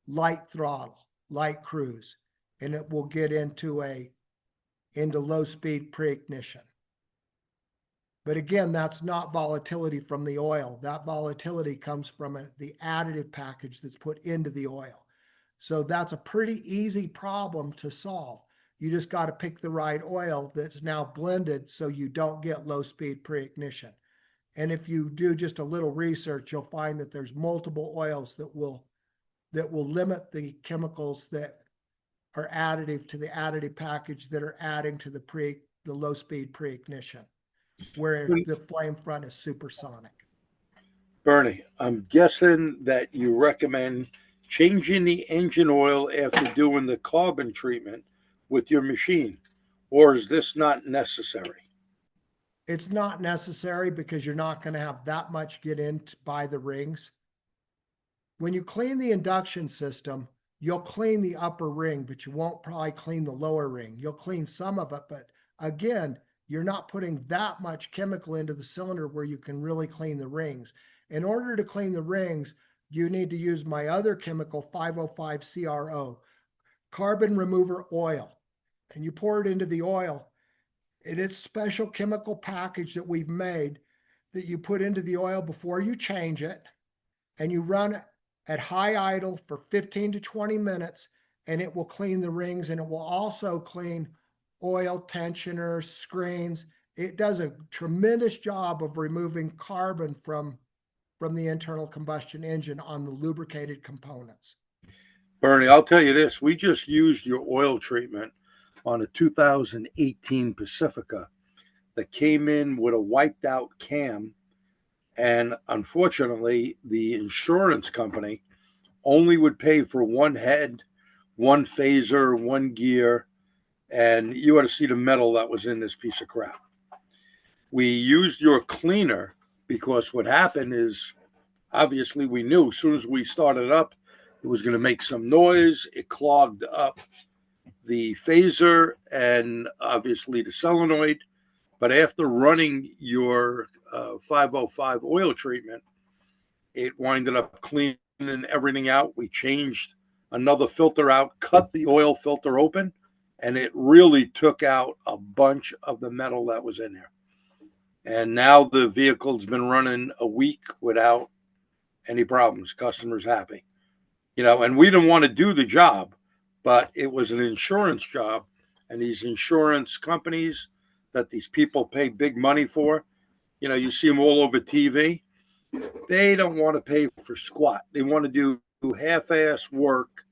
light throttle, light cruise, and it will get into low speed pre-ignition. But again, that's not volatility from the oil. That volatility comes from the additive package that's put into the oil. So that's a pretty easy problem to solve. You just got to pick the right oil that's now blended so you don't get low speed pre-ignition. And if you do just a little research, you'll find that there's multiple oils that will limit the chemicals that are additive to the additive package that are adding to the low speed pre-ignition, where the flame front is supersonic. Bernie, I'm guessing that you recommend changing the engine oil after doing the carbon treatment with your machine, or is this not necessary? It's not necessary because you're not going to have that much get in by the rings. When you clean the induction system, you'll clean the upper ring, but you won't probably clean the lower ring. You'll clean some of it, but again, you're not putting that much chemical into the cylinder where you can really clean the rings. In order to clean the rings, you need to use my other chemical, 505 CRO, carbon remover oil. And you pour it into the oil. It is a special chemical package that we've made that you put into the oil before you change it, and you run it at high idle for 15 to 20 minutes, and it will clean the rings, and it will also clean oil tensioners, screens. It does a tremendous job of removing carbon from the internal combustion engine on the lubricated components. Bernie, I'll tell you this. We just used your oil treatment on a 2018 Pacifica that came in with a wiped out cam. And unfortunately, the insurance company only would pay for one head, one phaser, one gear. And you ought to see the metal that was in this piece of crap. We used your cleaner because what happened is, obviously, we knew as soon as we started up, it was going to make some noise. It clogged up the phaser and obviously the solenoid. But after running your 505 oil treatment, it winded up cleaning everything out. We changed another filter out, cut the oil filter open, and it really took out a bunch of the metal that was in there. And now the vehicle's been running a week without any problems. Customers happy. And we didn't want to do the job, but it was an insurance job. And these insurance companies that these people pay big money for, you see them all over TV. They don't want to pay for squat. They want to do half-ass work.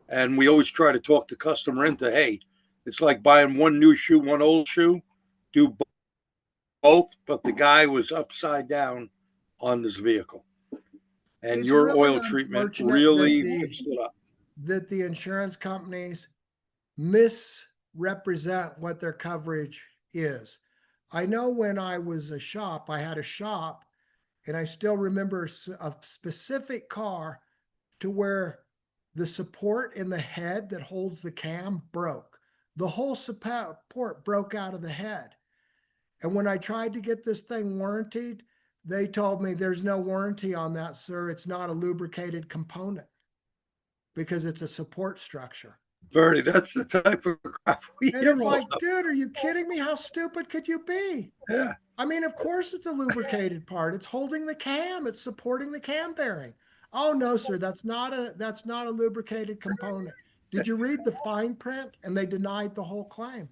And we always try to talk the customer into, hey, it's like buying one new shoe, one old shoe. Do both, but the guy was upside down on this vehicle. And It's your really oil treatment unfortunate really fixed it up. that the insurance companies misrepresent what their coverage is. I know when I was a shop, I had a shop, and I still remember a specific car to where the support in the head that holds the cam broke. The whole support broke out of the head. And when I tried to get this thing warranted, they told me there's no warranty on that, sir. It's not a lubricated component because it's a support structure. Bernie, that's the type of crap we And hear it's all like, the dude, are you kidding me? How stupid could you be? Yeah. I mean, of course it's a lubricated part. It's holding the cam. It's supporting the cam bearing. Oh no, sir, that's not a lubricated component. Did you read the fine print? And they denied the whole claim.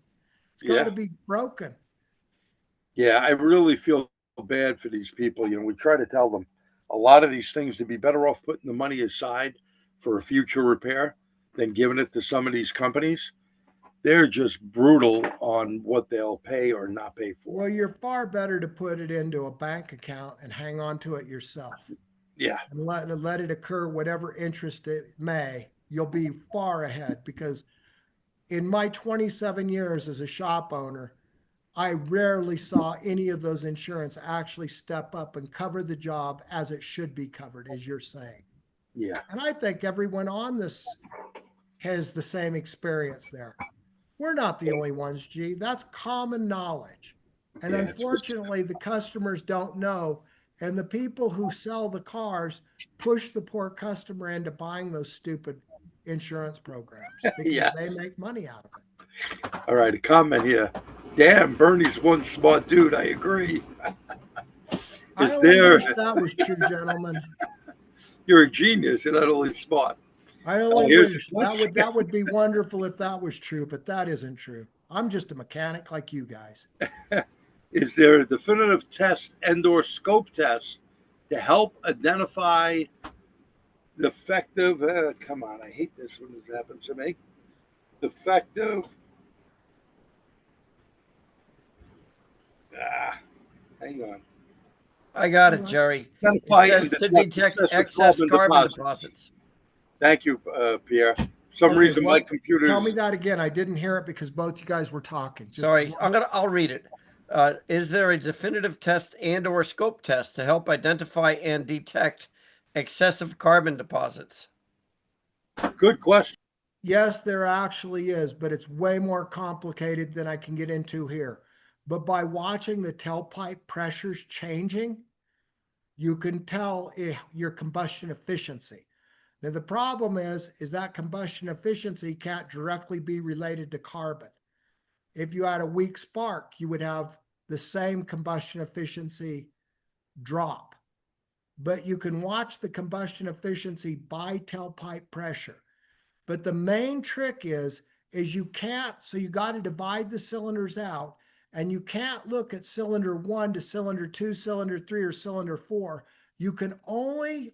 It's got Yeah. to be broken. Yeah. I really feel bad for these people. We try to tell them a lot of these things to be better off putting the money aside for a future repair than giving it to some of these companies. They're just brutal on what they'll pay or not pay for. Well, you're far better to put it into a bank account and hang on to it yourself Yeah. and let it occur whatever interest it may. You'll be far ahead because in my 27 years as a shop owner, I rarely saw any of those insurance actually step up and cover the job as it should be covered, as you're saying. Yeah. And I think everyone on this has the same experience there. We're not the only ones, G. That's common knowledge. And Yeah. unfortunately, the customers don't know. And the people who sell the cars push the poor customer into buying those stupid insurance programs because Yeah. they make money out of it. All right. A comment here. Damn, Bernie's one smart dude. I agree. I Is only there? wish that was true, gentlemen. You're a genius. You're not only smart. I only Here's a wish question. that would be wonderful if that was true, but that isn't true. I'm just a mechanic like you guys. Is there a definitive test and/or scope test to help identify defective? Come on, I hate this when this happens to me. Defective. Ah, hang on. I got it, Jerry. It Identify says to detect excess carbon deposits. Thank you, Pierre. For some Okay, reason, my what? computer's. Tell me that again. I didn't hear it because both you guys were talking. Sorry, I'll read it. Is there a definitive test and or scope test to help identify and detect excessive carbon deposits? Good question. Yes, there actually is, but it's way more complicated than I can get into here. But by watching the tailpipe pressures changing, you can tell your combustion efficiency. Now, the problem is that combustion efficiency can't directly be related to carbon. If you had a weak spark, you would have the same combustion efficiency drop. But you can watch the combustion efficiency by tailpipe pressure. But the main trick is you can't, so you got to divide the cylinders out, and you can't look at cylinder 1 to cylinder 2, cylinder 3, or cylinder 4. You can only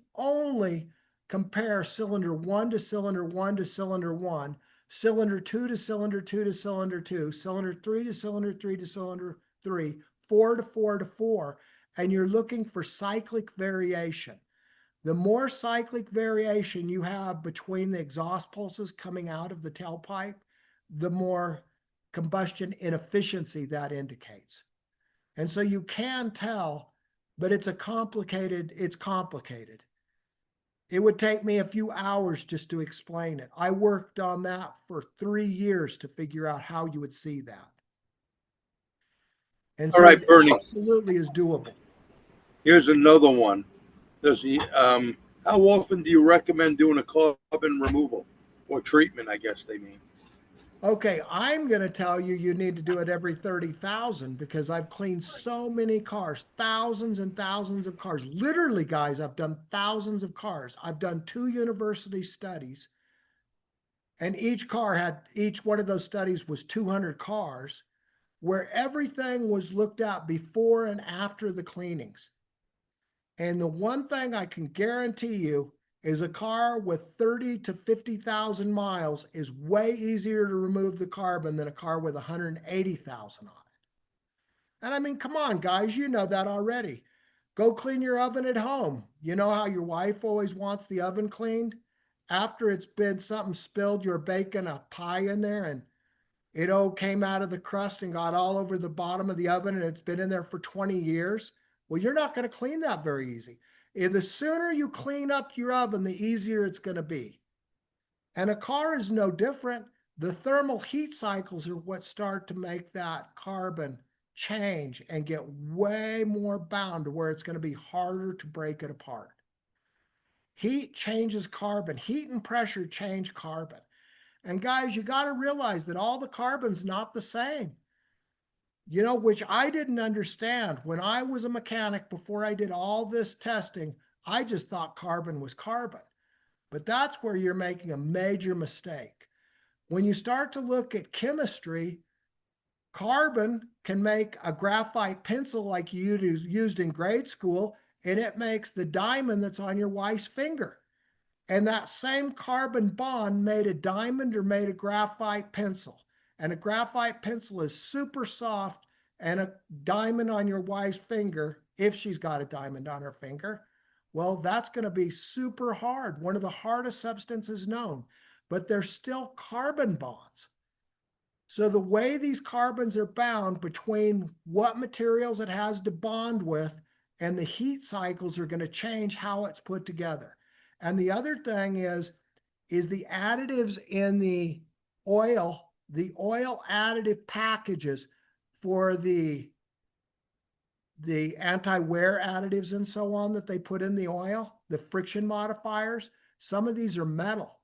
compare cylinder 1 to cylinder 1 to cylinder 1, cylinder 2 to cylinder 2 to cylinder 2, cylinder 3 to cylinder 3 to cylinder 3, 4 to 4 to 4, and you're looking for cyclic variation. The more cyclic variation you have between the exhaust pulses coming out of the tailpipe, the more combustion inefficiency that indicates. And so you can tell, but it's complicated. It would take me a few hours just to explain it. I worked on that for 3 years to figure out how you would see that. And so it Bernie. absolutely is doable. Here's another one. How often do you recommend doing a carbon removal or treatment? I guess they mean. Okay, I'm going to tell you need to do it every 30,000 because I've cleaned so many cars, thousands and thousands of cars. Literally, guys, I've done thousands of cars. I've done 2 university studies, and each one of those studies was 200 cars where everything was looked at before and after the cleanings. And the one thing I can guarantee you is a car with 30 to 50,000 miles is way easier to remove the carbon than a car with 180,000 on it. And I mean, come on, guys, you know that already. Go clean your oven at home. You know how your wife always wants the oven cleaned? After it's been something spilled, you're baking a pie in there and it all came out of the crust and got all over the bottom of the oven and it's been in there for 20 years. Well, you're not going to clean that very easy. The sooner you clean up your oven, the easier it's going to be. And a car is no different. The thermal heat cycles are what start to make that carbon change and get way more bound to where it's going to be harder to break it apart. Heat changes carbon. Heat and pressure change carbon. And guys, you got to realize that all the carbon's not the same. You know, which I didn't understand. When I was a mechanic, before I did all this testing, I just thought carbon was carbon. But that's where you're making a major mistake. When you start to look at chemistry, carbon can make a graphite pencil like you used in grade school, and it makes the diamond that's on your wife's finger. And that same carbon bond made a diamond or made a graphite pencil. And a graphite pencil is super soft, and a diamond on your wife's finger, if she's got a diamond on her finger, well, that's going to be super hard, one of the hardest substances known, but they're still carbon bonds. So the way these carbons are bound between what materials it has to bond with and the heat cycles are going to change how it's put together. And the other thing is the additives in the oil additive packages for the anti-wear additives and so on that they put in the oil, the friction modifiers, some of these are metal.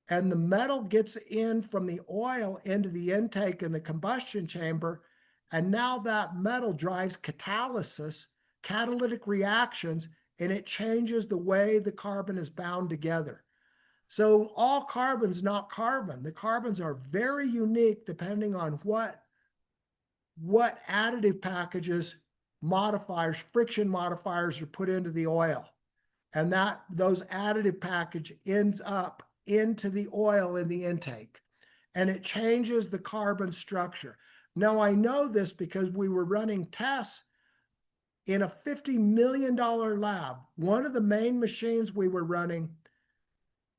And the metal gets in from the oil into the intake in the combustion chamber. And now that metal drives catalysis, catalytic reactions, and it changes the way the carbon is bound together. So all carbon's not carbon. The carbons are very unique depending on what additive packages, modifiers, friction modifiers are put into the oil. And those additive package ends up into the oil in the intake. And it changes the carbon structure. Now I know this because we were running tests in a $50 million lab. One of the main machines we were running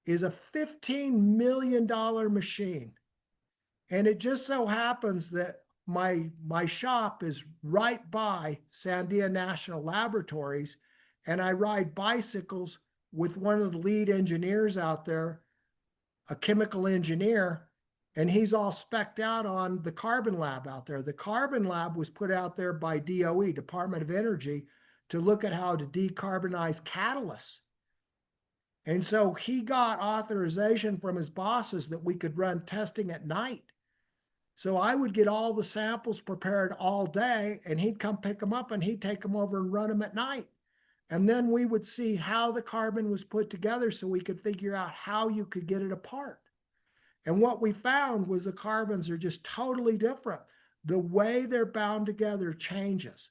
is a $15 million machine. And it just so happens that my shop is right by Sandia National Laboratories, and I ride bicycles with one of the lead engineers out there, a chemical engineer, and he's all specced out on the carbon lab out there. The carbon lab was put out there by DOE, Department of Energy, to look at how to decarbonize catalysts. And so he got authorization from his bosses that we could run testing at night. So I would get all the samples prepared all day, and he'd come pick them up and he'd take them over and run them at night. And then we would see how the carbon was put together so we could figure out how you could get it apart. And what we found was the carbons are just totally different. The way they're bound together changes.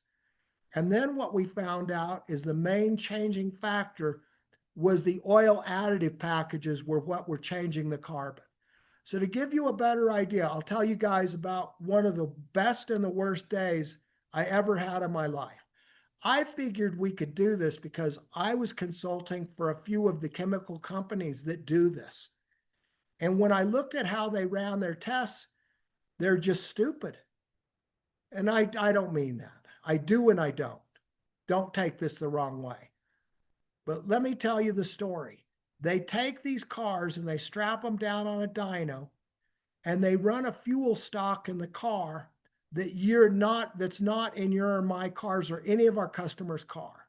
And then what we found out is the main changing factor was the oil additive packages were what were changing the carbon. So to give you a better idea, I'll tell you guys about one of the best and the worst days I ever had in my life. I figured we could do this because I was consulting for a few of the chemical companies that do this. And when I looked at how they ran their tests, they're just stupid. And I don't mean that. I do and I don't. Don't take this the wrong way. But let me tell you the story. They take these cars and they strap them down on a dyno, and they run a fuel stock in the car that's not in your or my cars or any of our customers' car.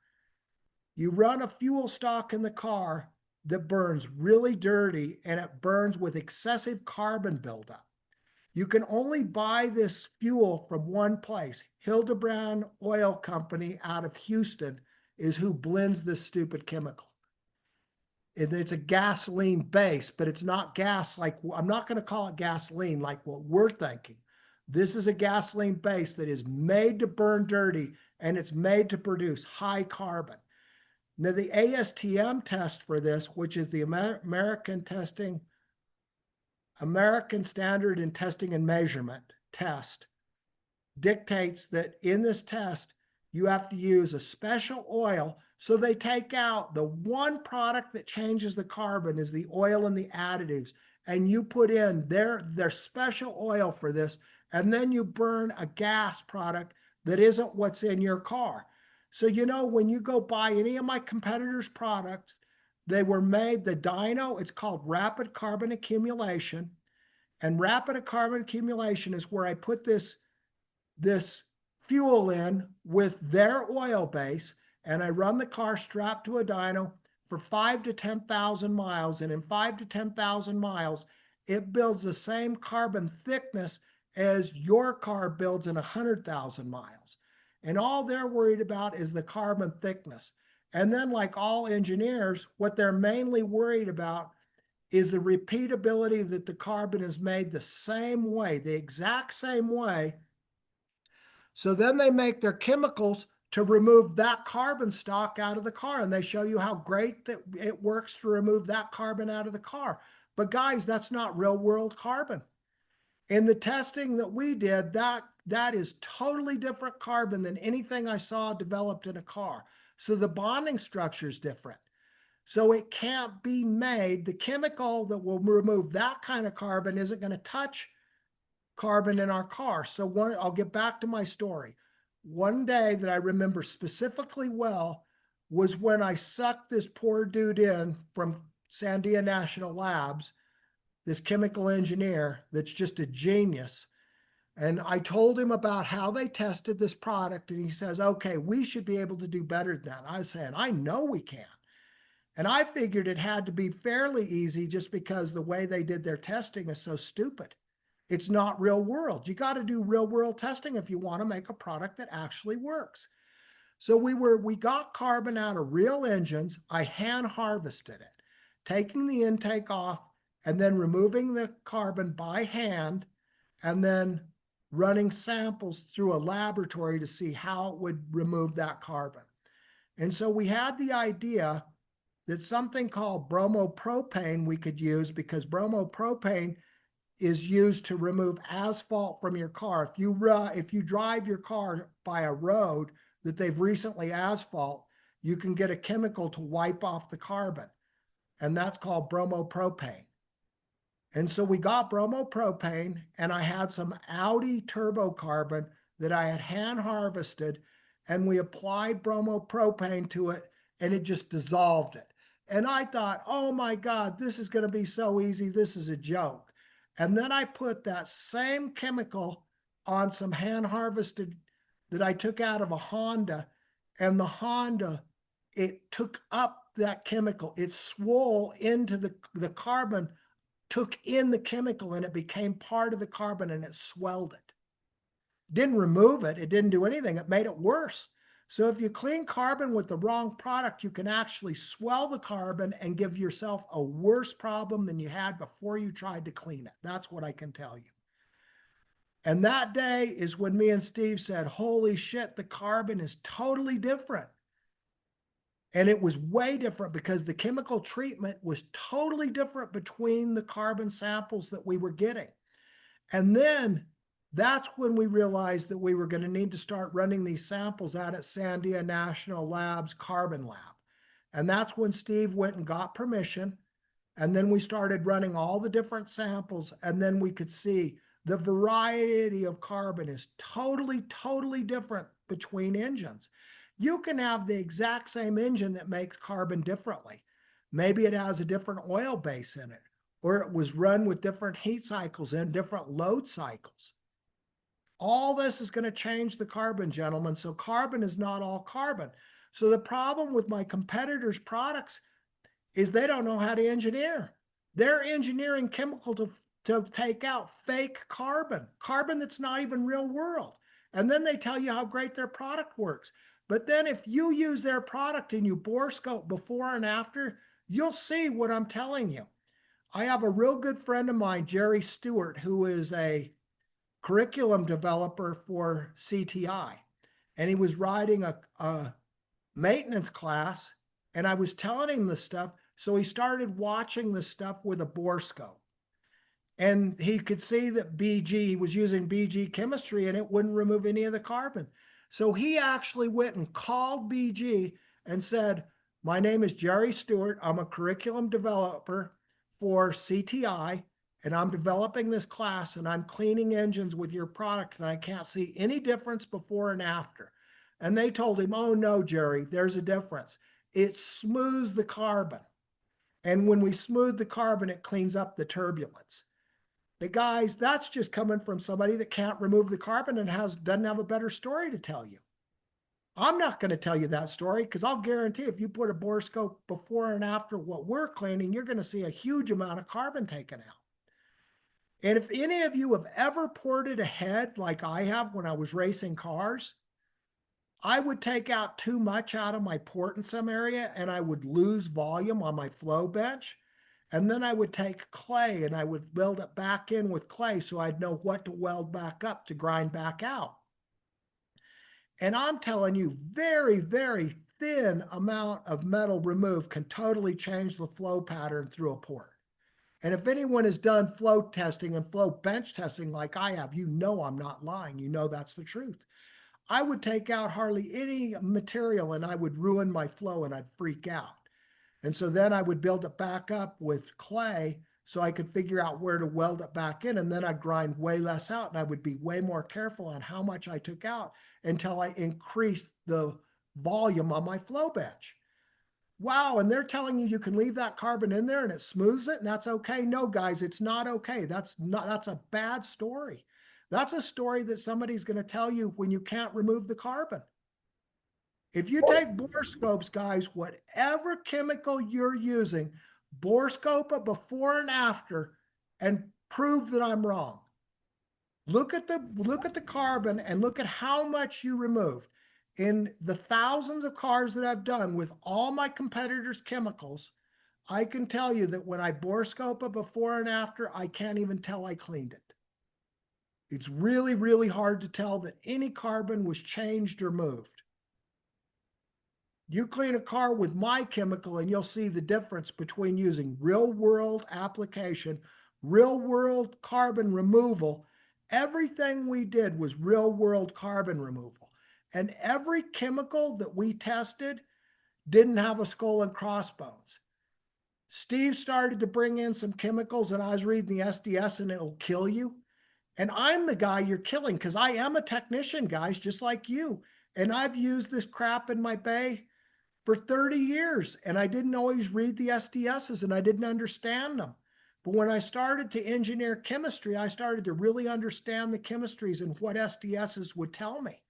You run a fuel stock in the car that burns really dirty, and it burns with excessive carbon buildup. You can only buy this fuel from one place. Hildebrand Oil Company out of Houston is who blends this stupid chemical. It's a gasoline base, but it's not gas like, I'm not going to call it gasoline like what we're thinking. This is a gasoline base that is made to burn dirty, and it's made to produce high carbon. Now, the ASTM test for this, which is the American Standard in Testing and Measurement test, dictates that in this test, you have to use a special oil. So they take out the one product that changes the carbon is the oil and the additives. And you put in their special oil for this. And then you burn a gas product that isn't what's in your car. So, you know, when you go buy any of my competitors' products, they were made, the dyno, it's called rapid carbon accumulation. And rapid carbon accumulation is where I put this fuel in with their oil base, and I run the car strapped to a dyno for 5 to 10,000 miles. And in 5 to 10,000 miles, it builds the same carbon thickness as your car builds in 100,000 miles. And all they're worried about is the carbon thickness. And then, like all engineers, what they're mainly worried about is the repeatability, that the carbon is made the same way, the exact same way. So then they make their chemicals to remove that carbon stock out of the car. And they show you how great that it works to remove that carbon out of the car. But guys, that's not real world carbon. In the testing that we did, that is totally different carbon than anything I saw developed in a car. So the bonding structure is different. So it can't be made. The chemical that will remove that kind of carbon isn't going to touch carbon in our car. So I'll get back to my story. One day that I remember specifically well was when I sucked this poor dude in from Sandia National Labs, this chemical engineer that's just a genius. And I told him about how they tested this product, and he says, okay, we should be able to do better than that. I was saying, I know we can. And I figured it had to be fairly easy just because the way they did their testing is so stupid. It's not real world. You got to do real world testing if you want to make a product that actually works. So we got carbon out of real engines. I hand harvested it, taking the intake off and then removing the carbon by hand, and then running samples through a laboratory to see how it would remove that carbon. And so we had the idea that something called bromopropane we could use, because bromopropane is used to remove asphalt from your car. If you drive your car by a road that they've recently asphalt, you can get a chemical to wipe off the carbon, and that's called bromopropane. And so we got bromopropane, and I had some Audi turbocarbon that I had hand harvested, and we applied bromopropane to it, and it just dissolved it. And I thought, oh my God, this is going to be so easy. This is a joke. And then I put that same chemical on some hand harvested that I took out of a Honda, and the Honda, it took up that chemical. It swole into the carbon, took in the chemical, and it became part of the carbon, and it swelled it. Didn't remove it. It didn't do anything. It made it worse. So if you clean carbon with the wrong product, you can actually swell the carbon and give yourself a worse problem than you had before you tried to clean it. That's what I can tell you. And that day is when me and Steve said, holy shit, the carbon is totally different. And it was way different because the chemical treatment was totally different between the carbon samples that we were getting. And then that's when we realized that we were going to need to start running these samples out at Sandia National Labs Carbon Lab. And that's when Steve went and got permission. And then we started running all the different samples. And then we could see the variety of carbon is totally, totally different between engines. You can have the exact same engine that makes carbon differently. Maybe it has a different oil base in it, or it was run with different heat cycles and different load cycles. All this is going to change the carbon, gentlemen. So carbon is not all carbon. So the problem with my competitors' products is they don't know how to engineer. They're engineering chemical to take out fake carbon that's not even real world. And then they tell you how great their product works. But then if you use their product and you borescope before and after, you'll see what I'm telling you. I have a real good friend of mine, Jerry Stewart, who is a curriculum developer for CTI. And he was writing a maintenance class, and I was telling him this stuff. So he started watching this stuff with a borescope. And he could see that he was using BG chemistry, and it wouldn't remove any of the carbon. So he actually went and called BG and said, my name is Jerry Stewart. I'm a curriculum developer for CTI, and I'm developing this class, and I'm cleaning engines with your product, and I can't see any difference before and after. And they told him, oh no, Jerry, there's a difference. It smooths the carbon. And when we smooth the carbon, it cleans up the turbulence. But guys, that's just coming from somebody that can't remove the carbon and doesn't have a better story to tell you. I'm not going to tell you that story because I'll guarantee if you put a borescope before and after what we're cleaning, you're going to see a huge amount of carbon taken out. And if any of you have ever ported a head like I have when I was racing cars, I would take out too much out of my port in some area and I would lose volume on my flow bench. And then I would take clay and I would build it back in with clay so I'd know what to weld back up to grind back out. And I'm telling you, very, very thin amount of metal removed can totally change the flow pattern through a port. And if anyone has done flow testing and flow bench testing like I have, you know I'm not lying. You know that's the truth. I would take out hardly any material and I would ruin my flow and I'd freak out. And so then I would build it back up with clay so I could figure out where to weld it back in. And then I'd grind way less out and I would be way more careful on how much I took out until I increased the volume on my flow bench. Wow, and they're telling you can leave that carbon in there and it smooths it and that's okay. No, guys, it's not okay. That's a bad story. That's a story that somebody's going to tell you when you can't remove the carbon. If you take borescopes, guys, whatever chemical you're using, borescope it before and after and prove that I'm wrong. Look at the carbon and look at how much you removed. In the thousands of cars that I've done with all my competitors' chemicals, I can tell you that when I borescope it before and after, I can't even tell I cleaned it. It's really, really hard to tell that any carbon was changed or moved. You clean a car with my chemical and you'll see the difference between using real world application, real world carbon removal. Everything we did was real world carbon removal. And every chemical that we tested didn't have a skull and crossbones. Steve started to bring in some chemicals and I was reading the SDS and it'll kill you. And I'm the guy you're killing because I am a technician, guys, just like you. And I've used this crap in my bay for 30 years and I didn't always read the SDSs and I didn't understand them. But when I started to engineer chemistry, I started to really understand the chemistries and what SDSs would tell me.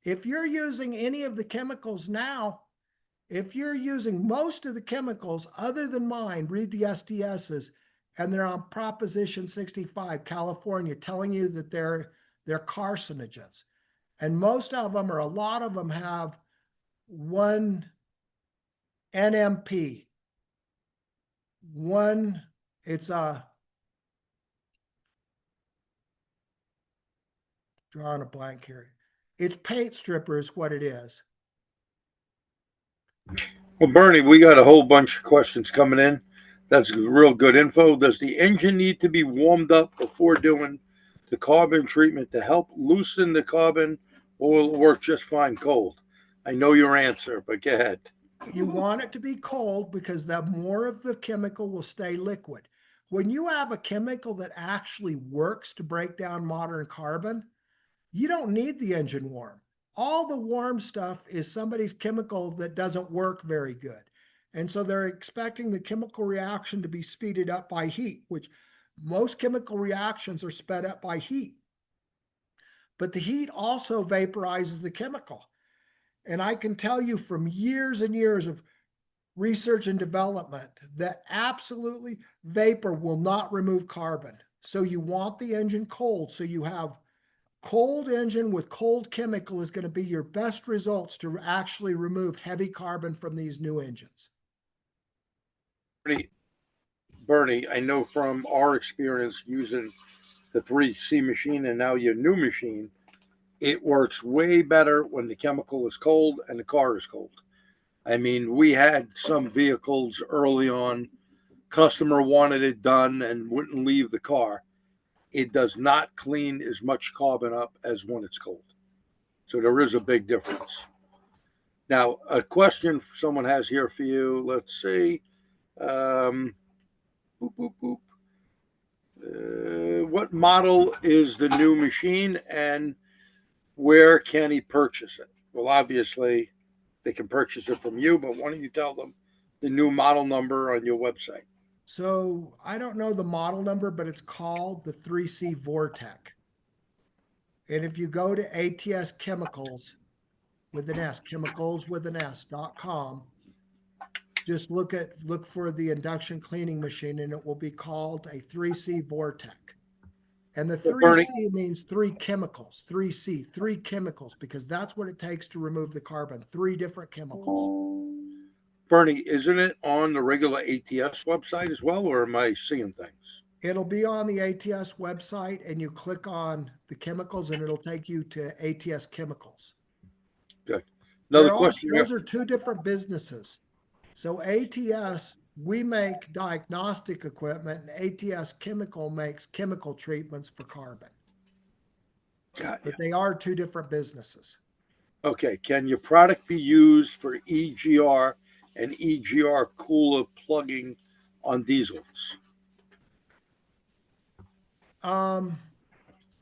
If you're using any of the chemicals now, if you're using most of the chemicals other than mine, read the SDSs and they're on Proposition 65, California, telling you that they're carcinogens. And most of them, or a lot of them, have one NMP. It's drawing a blank here. It's paint stripper is what it is. Well, Bernie, we got a whole bunch of questions coming in. That's real good info. Does the engine need to be warmed up before doing the carbon treatment to help loosen the carbon, or will it work just fine cold? I know your answer, but go ahead. You want it to be cold because the more of the chemical will stay liquid. When you have a chemical that actually works to break down modern carbon, you don't need the engine warm. All the warm stuff is somebody's chemical that doesn't work very good. And so they're expecting the chemical reaction to be speeded up by heat, which most chemical reactions are sped up by heat. But the heat also vaporizes the chemical. And I can tell you from years and years of research and development that absolutely vapor will not remove carbon. So you want the engine cold. So you have cold engine with cold chemical is going to be your best results to actually remove heavy carbon from these new engines. Bernie, I know from our experience using the 3C machine and now your new machine, it works way better when the chemical is cold and the car is cold. I mean, we had some vehicles early on, customer wanted it done and wouldn't leave the car. It does not clean as much carbon up as when it's cold. So there is a big difference. Now, a question someone has here for you. Let's see. Boop, boop, boop. What model is the new machine and where can he purchase it? Well, obviously, they can purchase it from you, but why don't you tell them the new model number on your website? So I don't know the model number, but it's called the 3C Vortex. And if you go to ATS Chemicals with an S, chemicals with an S.com, just look for the induction cleaning machine and it will be called a 3C Vortex. And the Bernie, 3C means three chemicals, 3C, three chemicals, because that's what it takes to remove the carbon, three different chemicals. Bernie, isn't it on the regular ATS website as well, or am I seeing things? It'll be on the ATS website and you click on the chemicals and it'll take you to ATS Chemicals. Good. Another question here. Those are two different businesses. So ATS, we make diagnostic equipment and ATS Chemical makes chemical treatments for carbon. Got you. But they are two different businesses. Okay. Can your product be used for EGR and EGR cooler plugging on diesels?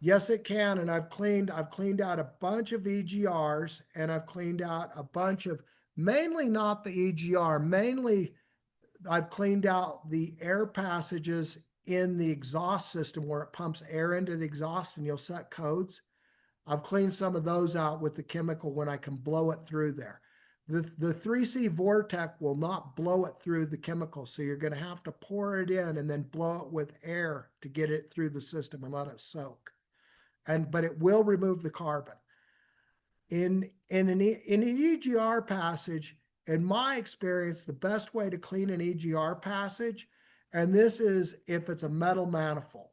Yes, it can. And I've cleaned out a bunch of EGRs and I've cleaned out a bunch of, mainly not the EGR, mainly I've cleaned out the air passages in the exhaust system where it pumps air into the exhaust and you'll set codes. I've cleaned some of those out with the chemical when I can blow it through there. The 3C Vortex will not blow it through the chemical. So you're going to have to pour it in and then blow it with air to get it through the system and let it soak. But it will remove the carbon. In an EGR passage, in my experience, the best way to clean an EGR passage, and this is if it's a metal manifold,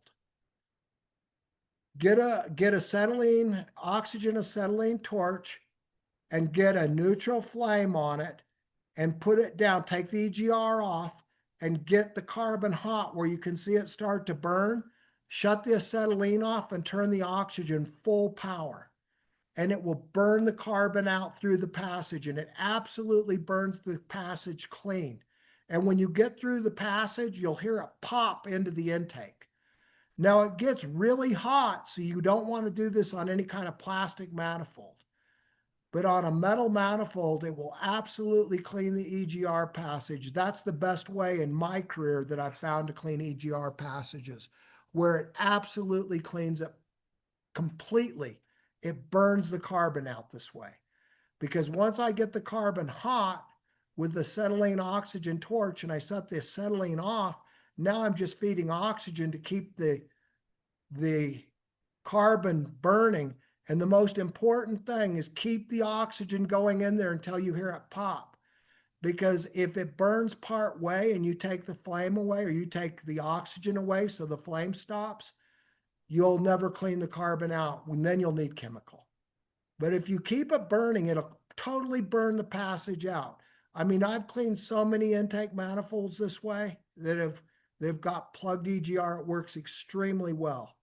get a oxygen acetylene torch and get a neutral flame on it and put it down, take the EGR off and get the carbon hot where you can see it start to burn. Shut the acetylene off and turn the oxygen full power. And it will burn the carbon out through the passage and it absolutely burns the passage clean. And when you get through the passage, you'll hear it pop into the intake. Now it gets really hot, so you don't want to do this on any kind of plastic manifold. But on a metal manifold, it will absolutely clean the EGR passage. That's the best way in my career that I've found to clean EGR passages, where it absolutely cleans it completely. It burns the carbon out this way. Because once I get the carbon hot with the acetylene oxygen torch and I set the acetylene off, now I'm just feeding oxygen to keep the carbon burning. And the most important thing is keep the oxygen going in there until you hear it pop. Because if it burns part way and you take the flame away or you take the oxygen away so the flame stops, you'll never clean the carbon out, and then you'll need chemical. But if you keep it burning, it'll totally burn the passage out. I mean, I've cleaned so many intake manifolds this way that they've got plugged EGR. It works extremely well.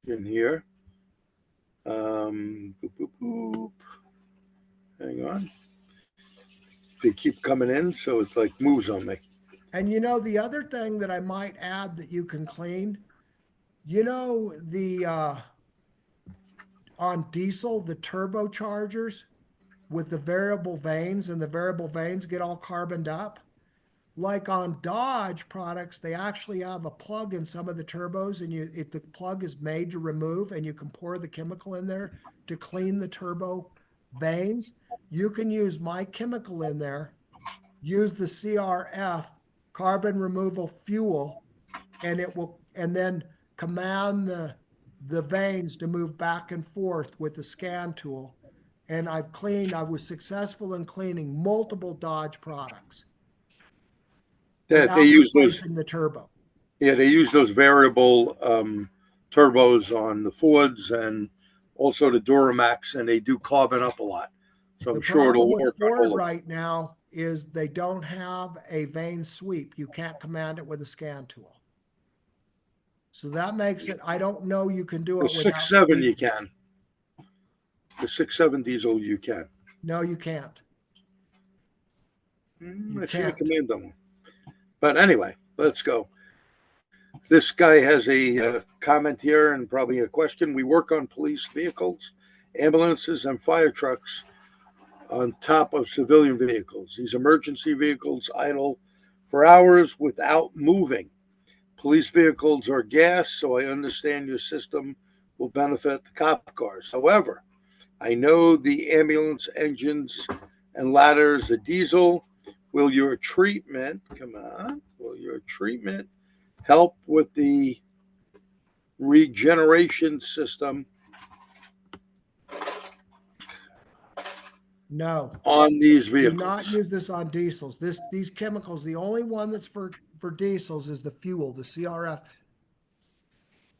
In here. Boop, boop, boop. Hang on. They keep coming in, so it's like moves on me. And the other thing that I might add that you can clean, on diesel, the turbochargers with the variable vanes and the variable vanes get all carboned up. Like on Dodge products, they actually have a plug in some of the turbos and the plug is made to remove and you can pour the chemical in there to clean the turbo vanes. You can use my chemical in there, use the CRF, carbon removal fuel, and then command the vanes to move back and forth with the scan tool. And I was successful in cleaning multiple Dodge products That they without use those. replacing the turbo. Yeah, they use those variable turbos on the Fords and also the Duramax, and they do carbon up a lot. So I'm The sure it'll problem with work on all Ford of them. right now is they don't have a vane sweep. You can't command it with a scan tool. So that makes it, I don't know you can do The it without. 6.7 you can. The 6.7 diesel you can. No, you can't. You I see the can't. command one. But anyway, let's go. This guy has a comment here and probably a question. We work on police vehicles, ambulances, and fire trucks on top of civilian vehicles. These emergency vehicles idle for hours without moving. Police vehicles are gas, so I understand your system will benefit the cop cars. However, I know the ambulance engines and ladders are diesel. Will your treatment, come on, will your treatment help with the regeneration system No, on these do not vehicles? use this on diesels. These chemicals, the only one that's for diesels is the fuel, the CRF.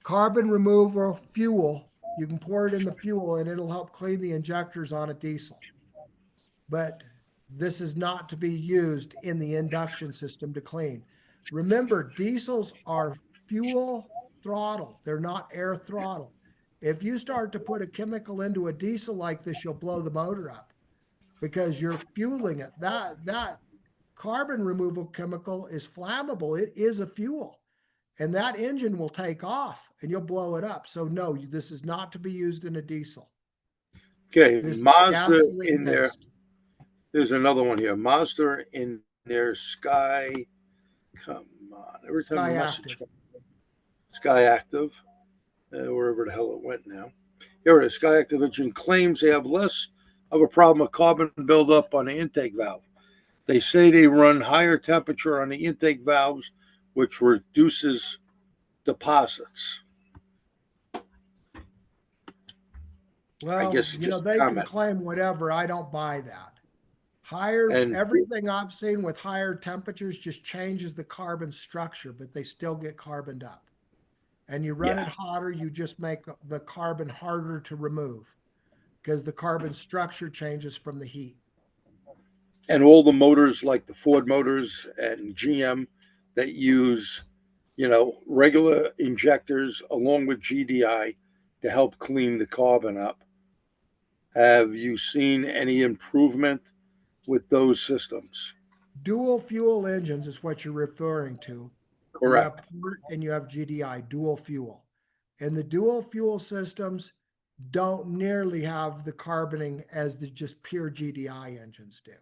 Carbon removal fuel. You can pour it in the fuel and it'll help clean the injectors on a diesel. But this is not to be used in the induction system to clean. Remember, diesels are fuel throttle. They're not air throttle. If you start to put a chemical into a diesel like this, you'll blow the motor up because you're fueling it. That carbon removal chemical is flammable. It is a fuel. And that engine will take off and you'll blow it up. So no, this is not to be used in a diesel. Okay, This is Mazda gasoline in there. based. There's another one here. Mazda in their Sky. Come on. Every time Sky the Active. message Sky Active, wherever the hell it went now. Here it is. Sky Active engine claims they have less of a problem with carbon buildup on the intake valve. They say they run higher temperature on the intake valves, which reduces deposits. I Well, guess it's just a they can comment. claim whatever. I don't buy that. Higher, And everything I've seen with higher temperatures just changes the carbon structure, but they still get carboned up. And you run it yeah, hotter, you just make the carbon harder to remove because the carbon structure changes from the heat. and all the motors like the Ford motors and GM that use, regular injectors along with GDI to help clean the carbon up. Have you seen any improvement with those systems? Dual fuel engines is what you're referring to. You have Correct. port and you have GDI, dual fuel. And the dual fuel systems don't nearly have the carboning as the just pure GDI engines do.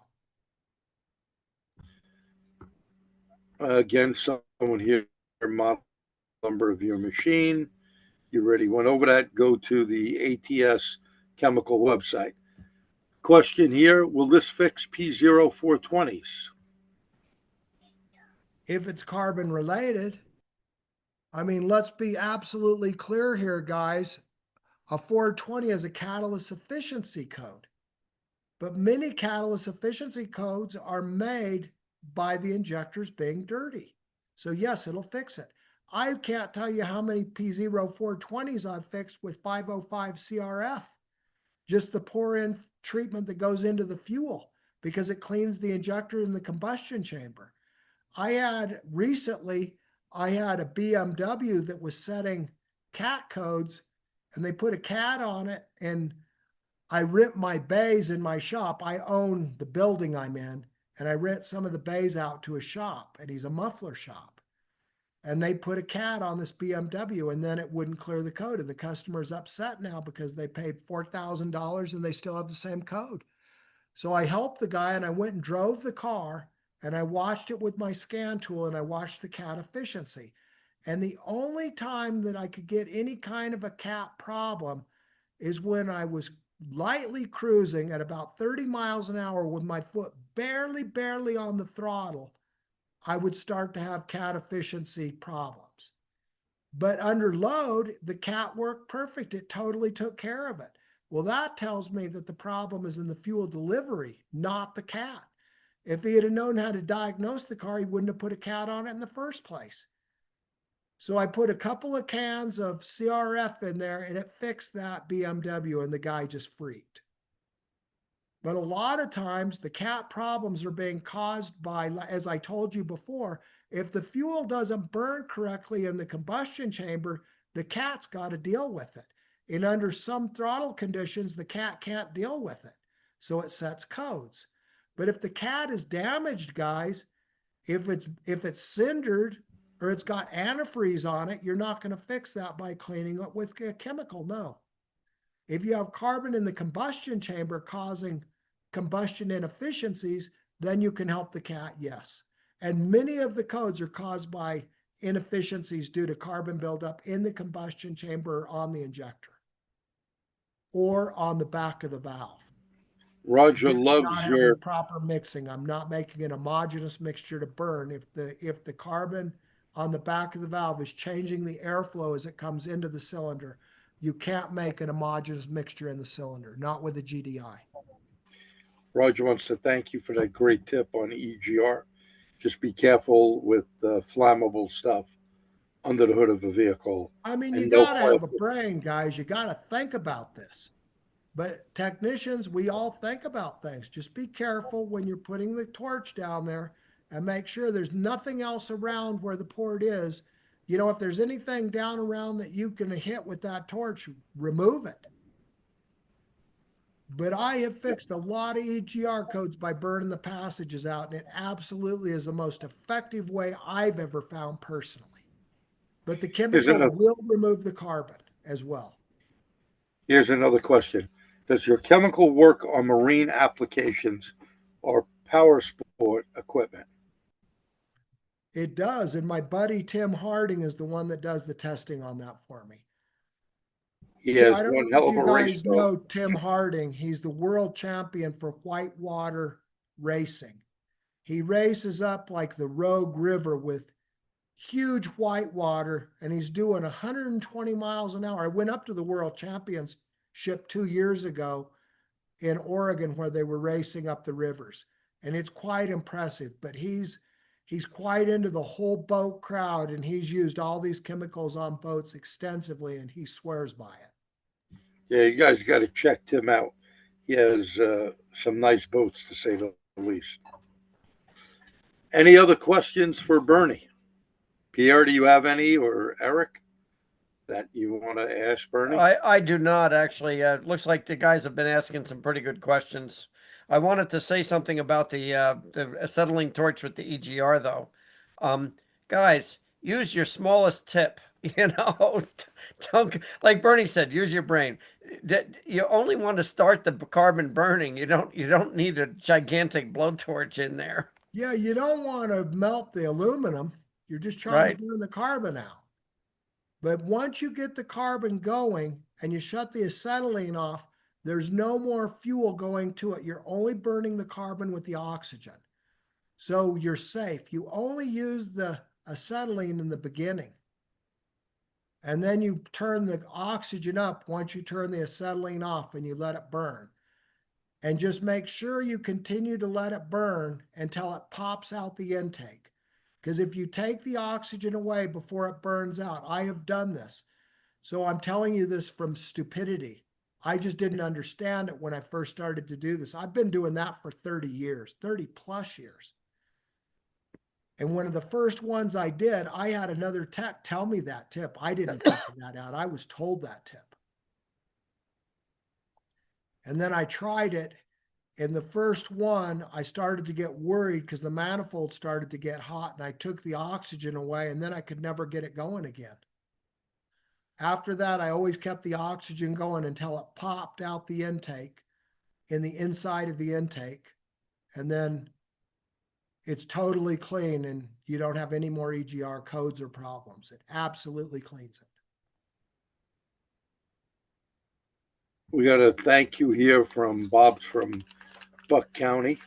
Again, someone here, model number of your machine. You already went over that. Go to the ATS chemical website. Question here, will this fix P0420s? If it's carbon related, I mean, let's be absolutely clear here, guys. A 420 is a catalyst efficiency code, but many catalyst efficiency codes are made by the injectors being dirty. So yes, it'll fix it. I can't tell you how many P0420s I've fixed with 505 CRF, just the pour in treatment that goes into the fuel because it cleans the injector in the combustion chamber. I had a BMW that was setting cat codes and they put a cat on it and I rent my bays in my shop. I own the building I'm in and I rent some of the bays out to a shop and he's a muffler shop. And they put a cat on this BMW and then it wouldn't clear the code. And the customer's upset now because they paid $4,000 and they still have the same code. So I helped the guy and I went and drove the car and I watched it with my scan tool and I watched the cat efficiency. And the only time that I could get any kind of a cat problem is when I was lightly cruising at about 30 miles an hour with my foot barely on the throttle. I would start to have cat efficiency problems. But under load, the cat worked perfect. It totally took care of it. Well, that tells me that the problem is in the fuel delivery, not the cat. If he had known how to diagnose the car, he wouldn't have put a cat on it in the first place. So I put a couple of cans of CRF in there and it fixed that BMW and the guy just freaked. But a lot of times the cat problems are being caused by, as I told you before, if the fuel doesn't burn correctly in the combustion chamber, the cat's got to deal with it. And under some throttle conditions, the cat can't deal with it. So it sets codes. But if the cat is damaged, guys, if it's cindered or it's got antifreeze on it, you're not going to fix that by cleaning it with a chemical. No. If you have carbon in the combustion chamber causing combustion inefficiencies, then you can help the cat, yes. And many of the codes are caused by inefficiencies due to carbon buildup in the combustion chamber or on the injector or on the back of the valve. Roger Not loves having your proper mixing. I'm not making an homogeneous mixture to burn. If the carbon on the back of the valve is changing the airflow as it comes into the cylinder, you can't make an homogeneous mixture in the cylinder, not with a GDI. Roger wants to thank you for that great tip on EGR. Just be careful with flammable stuff under the hood of a vehicle, I mean, you and no got to have a plastic. brain, guys. You got to think about this. But technicians, we all think about things. Just be careful when you're putting the torch down there and make sure there's nothing else around where the port is. You know, if there's anything down around that you can hit with that torch, remove it. But I have fixed a lot of EGR codes by burning the passages out, and it absolutely is the most effective way I've ever found personally. But the Here's chemical another, will remove the carbon as well. here's another question. Does your chemical work on marine applications or power sport equipment? It does. And my buddy Tim Harding is the one that does the testing on that for me. He has I don't one know if hell of you a race guys dog. know Tim Harding. He's the world champion for whitewater racing. He races up like the Rogue River with huge whitewater, and he's doing 120 miles an hour. I went up to the world championship 2 years ago in Oregon where they were racing up the rivers, and it's quite impressive. But he's quite into the whole boat crowd, and he's used all these chemicals on boats extensively, and he swears by it. Yeah, you guys got to check Tim out. He has some nice boats, to say the least. Any other questions for Bernie? Pierre, do you have any, or Eric, that you want to ask Bernie? I do not actually. Looks like the guys have been asking some pretty good questions. I wanted to say something about the acetylene torch with the EGR though. Guys, use your smallest tip. You know, don't like Bernie said. Use your brain. That you only want to start the carbon burning. You don't need a gigantic blowtorch in there, Yeah, you don't want to melt the aluminum. You're just trying to right? burn the carbon out. But once you get the carbon going and you shut the acetylene off, there's no more fuel going to it. You're only burning the carbon with the oxygen. So you're safe. You only use the acetylene in the beginning. And then you turn the oxygen up once you turn the acetylene off and you let it burn. And just make sure you continue to let it burn until it pops out the intake. Because if you take the oxygen away before it burns out, I have done this. So I'm telling you this from stupidity. I just didn't understand it when I first started to do this. I've been doing that for 30 years, 30 plus years. And one of the first ones I did, I had another tech tell me that tip. I didn't figure that out. I was told that tip. And then I tried it. In the first one, I started to get worried because the manifold started to get hot and I took the oxygen away and then I could never get it going again. After that, I always kept the oxygen going until it popped out the intake in the inside of the intake. And then it's totally clean and you don't have any more EGR codes or problems. It absolutely cleans it. We got a thank you here from Bob's from Buck County.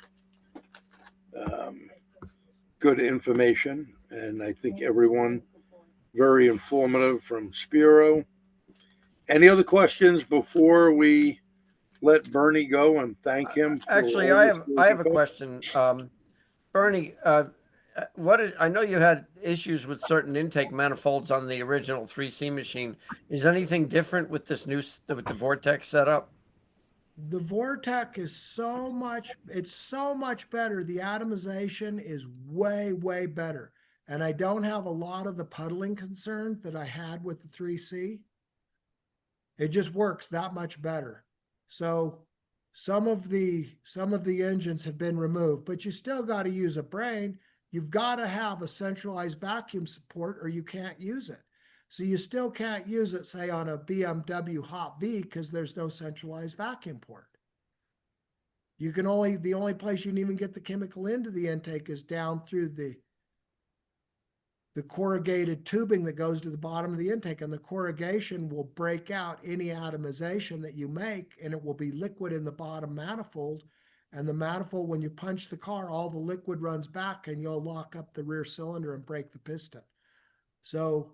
Um, Good information, and I think everyone very informative from Spiro. Any other questions before we let Bernie go and thank him for Actually, all I this have work I he have a does? question. Bernie, I know you had issues with certain intake manifolds on the original 3C machine. Is anything different with this with the Vortex setup? The Vortex is it's so much better. The atomization is way, way better. And I don't have a lot of the puddling concern that I had with the 3C. It just works that much better. So some of the engines have been removed, but you still got to use a brain. You've got to have a centralized vacuum support or you can't use it. So you still can't use it, say, on a BMW Hot V because there's no centralized vacuum port. The only place you can even get the chemical into the intake is down through the corrugated tubing that goes to the bottom of the intake, and the corrugation will break out any atomization that you make, and it will be liquid in the bottom manifold. And the manifold, when you punch the car, all the liquid runs back and you'll lock up the rear cylinder and break the piston. So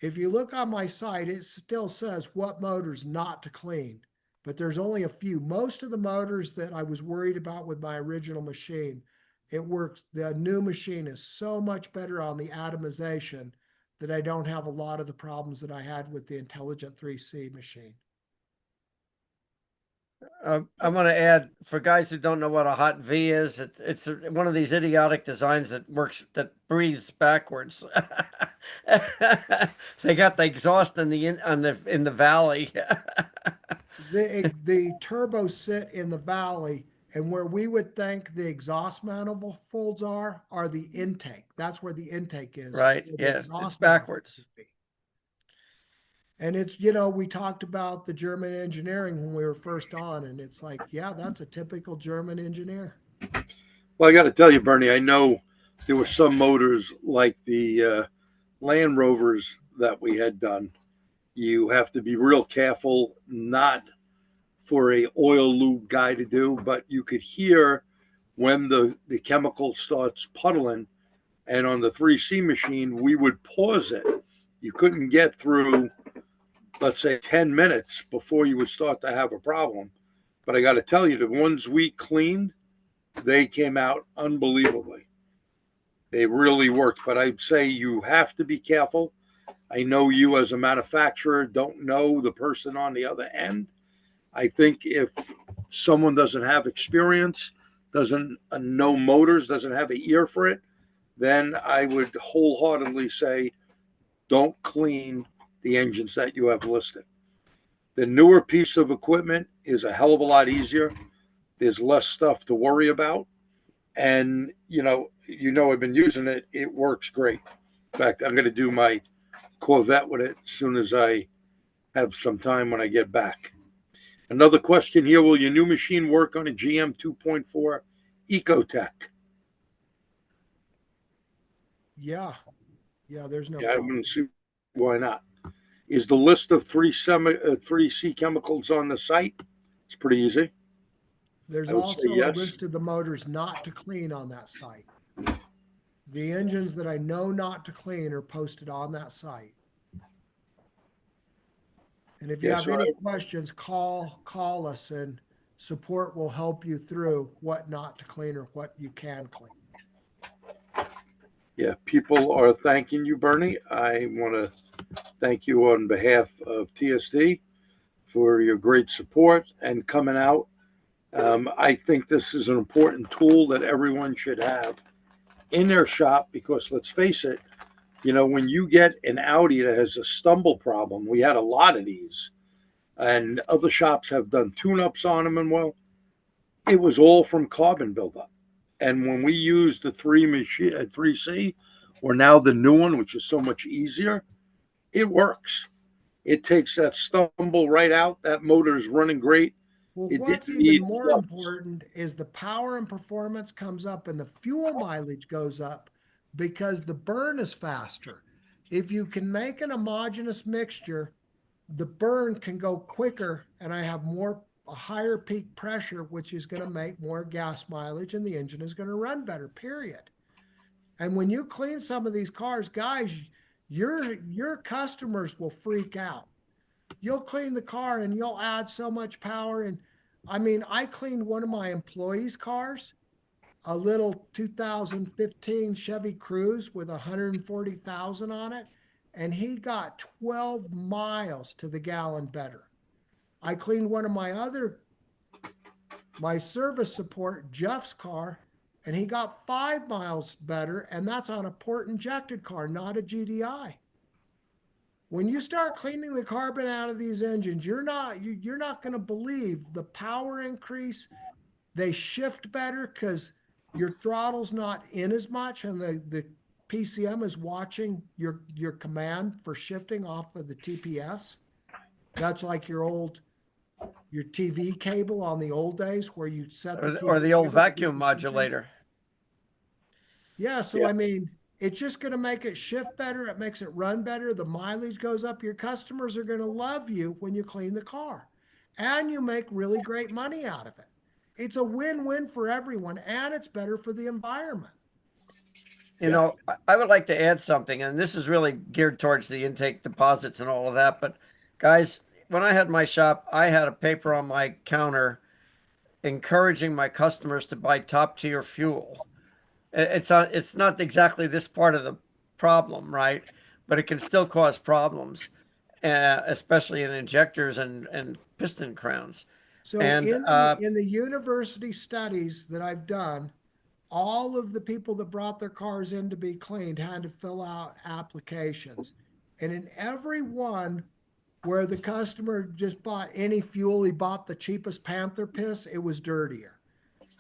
if you look on my site, it still says what motors not to clean, but there's only a few. Most of the motors that I was worried about with my original machine, it works. The new machine is so much better on the atomization that I don't have a lot of the problems that I had with the Intelligent 3C machine. I'm going to add for guys who don't know what a hot V is. It's one of these idiotic designs that breathes backwards. They got the exhaust in the valley. The turbos sit in the valley, and where we would think the exhaust manifolds are the intake. That's where the intake is. Right? Where the Yeah, it's exhaust manifold backwards. would be. And it's, we talked about the German engineering when we were first on, and it's like, yeah, that's a typical German engineer. Well, I got to tell you, Bernie, I know there were some motors like the Land Rovers that we had done. You have to be real careful, not for a oil lube guy to do, but you could hear when the chemical starts puddling. And on the 3C machine, we would pause it. You couldn't get through, let's say, 10 minutes before you would start to have a problem. But I got to tell you, the ones we cleaned, they came out unbelievably. They really worked. But I'd say you have to be careful. I know you, as a manufacturer, don't know the person on the other end. I think if someone doesn't have experience, doesn't know motors, doesn't have an ear for it, then I would wholeheartedly say don't clean the engines that you have listed. The newer piece of equipment is a hell of a lot easier. There's less stuff to worry about. And I've been using it. It works great. In fact, I'm going to do my Corvette with it as soon as I have some time when I get back. Another question here: will your new machine work on a GM 2.4 Ecotech? Yeah. Yeah, there's no Yeah, I problem. wouldn't see why not. Is the list of 3C chemicals on the site? It's pretty easy. There's I would say also a yes. list of the motors not to clean on that site. The engines that I know not to clean are posted on that site. And if you Yeah, have so any questions, call us, and support will help you through what not to clean or what you can clean. yeah, people are thanking you, Bernie. I want to thank you on behalf of TSD for your great support and coming out. I think this is an important tool that everyone should have in their shop because let's face it, when you get an Audi that has a stumble problem, we had a lot of these, and other shops have done tune-ups on them, and well, it was all from carbon buildup. And when we use the 3C, or now the new one, which is so much easier, it works. It takes that stumble right out. That motor is running great. Well, It what's didn't even need more plugs. important is the power and performance comes up and the fuel mileage goes up because the burn is faster. If you can make an homogeneous mixture, the burn can go quicker and I have a higher peak pressure, which is going to make more gas mileage and the engine is going to run better, period. And when you clean some of these cars, guys, your customers will freak out. You'll clean the car and you'll add so much power. And I mean, I cleaned one of my employees' cars, a little 2015 Chevy Cruze with 140,000 on it, and he got 12 miles to the gallon better. I cleaned one of my other my service support, Jeff's car, and he got 5 miles better, and that's on a port injected car, not a GDI. When you start cleaning the carbon out of these engines, you're not going to believe the power increase. They shift better because your throttle's not in as much, and the PCM is watching your command for shifting off of the TPS. That's like your TV cable on the old days where you set the or TV the old cable. vacuum modulator. Yeah, so I mean, it's just going to make it shift better. It makes it run better. The mileage goes up. Your customers are going to love you when you clean the car, and you make really great money out of it. It's a win-win for everyone, and it's better for the environment. You know, I would like to add something, and this is really geared towards the intake deposits and all of that. But guys, when I had my shop, I had a paper on my counter encouraging my customers to buy top tier fuel. It's not exactly this part of the problem, right? But it can still cause problems, especially in injectors and piston crowns. So And in the university studies that I've done, all of the people that brought their cars in to be cleaned had to fill out applications. And in every one where the customer just bought any fuel, he bought the cheapest Panther piss, it was dirtier.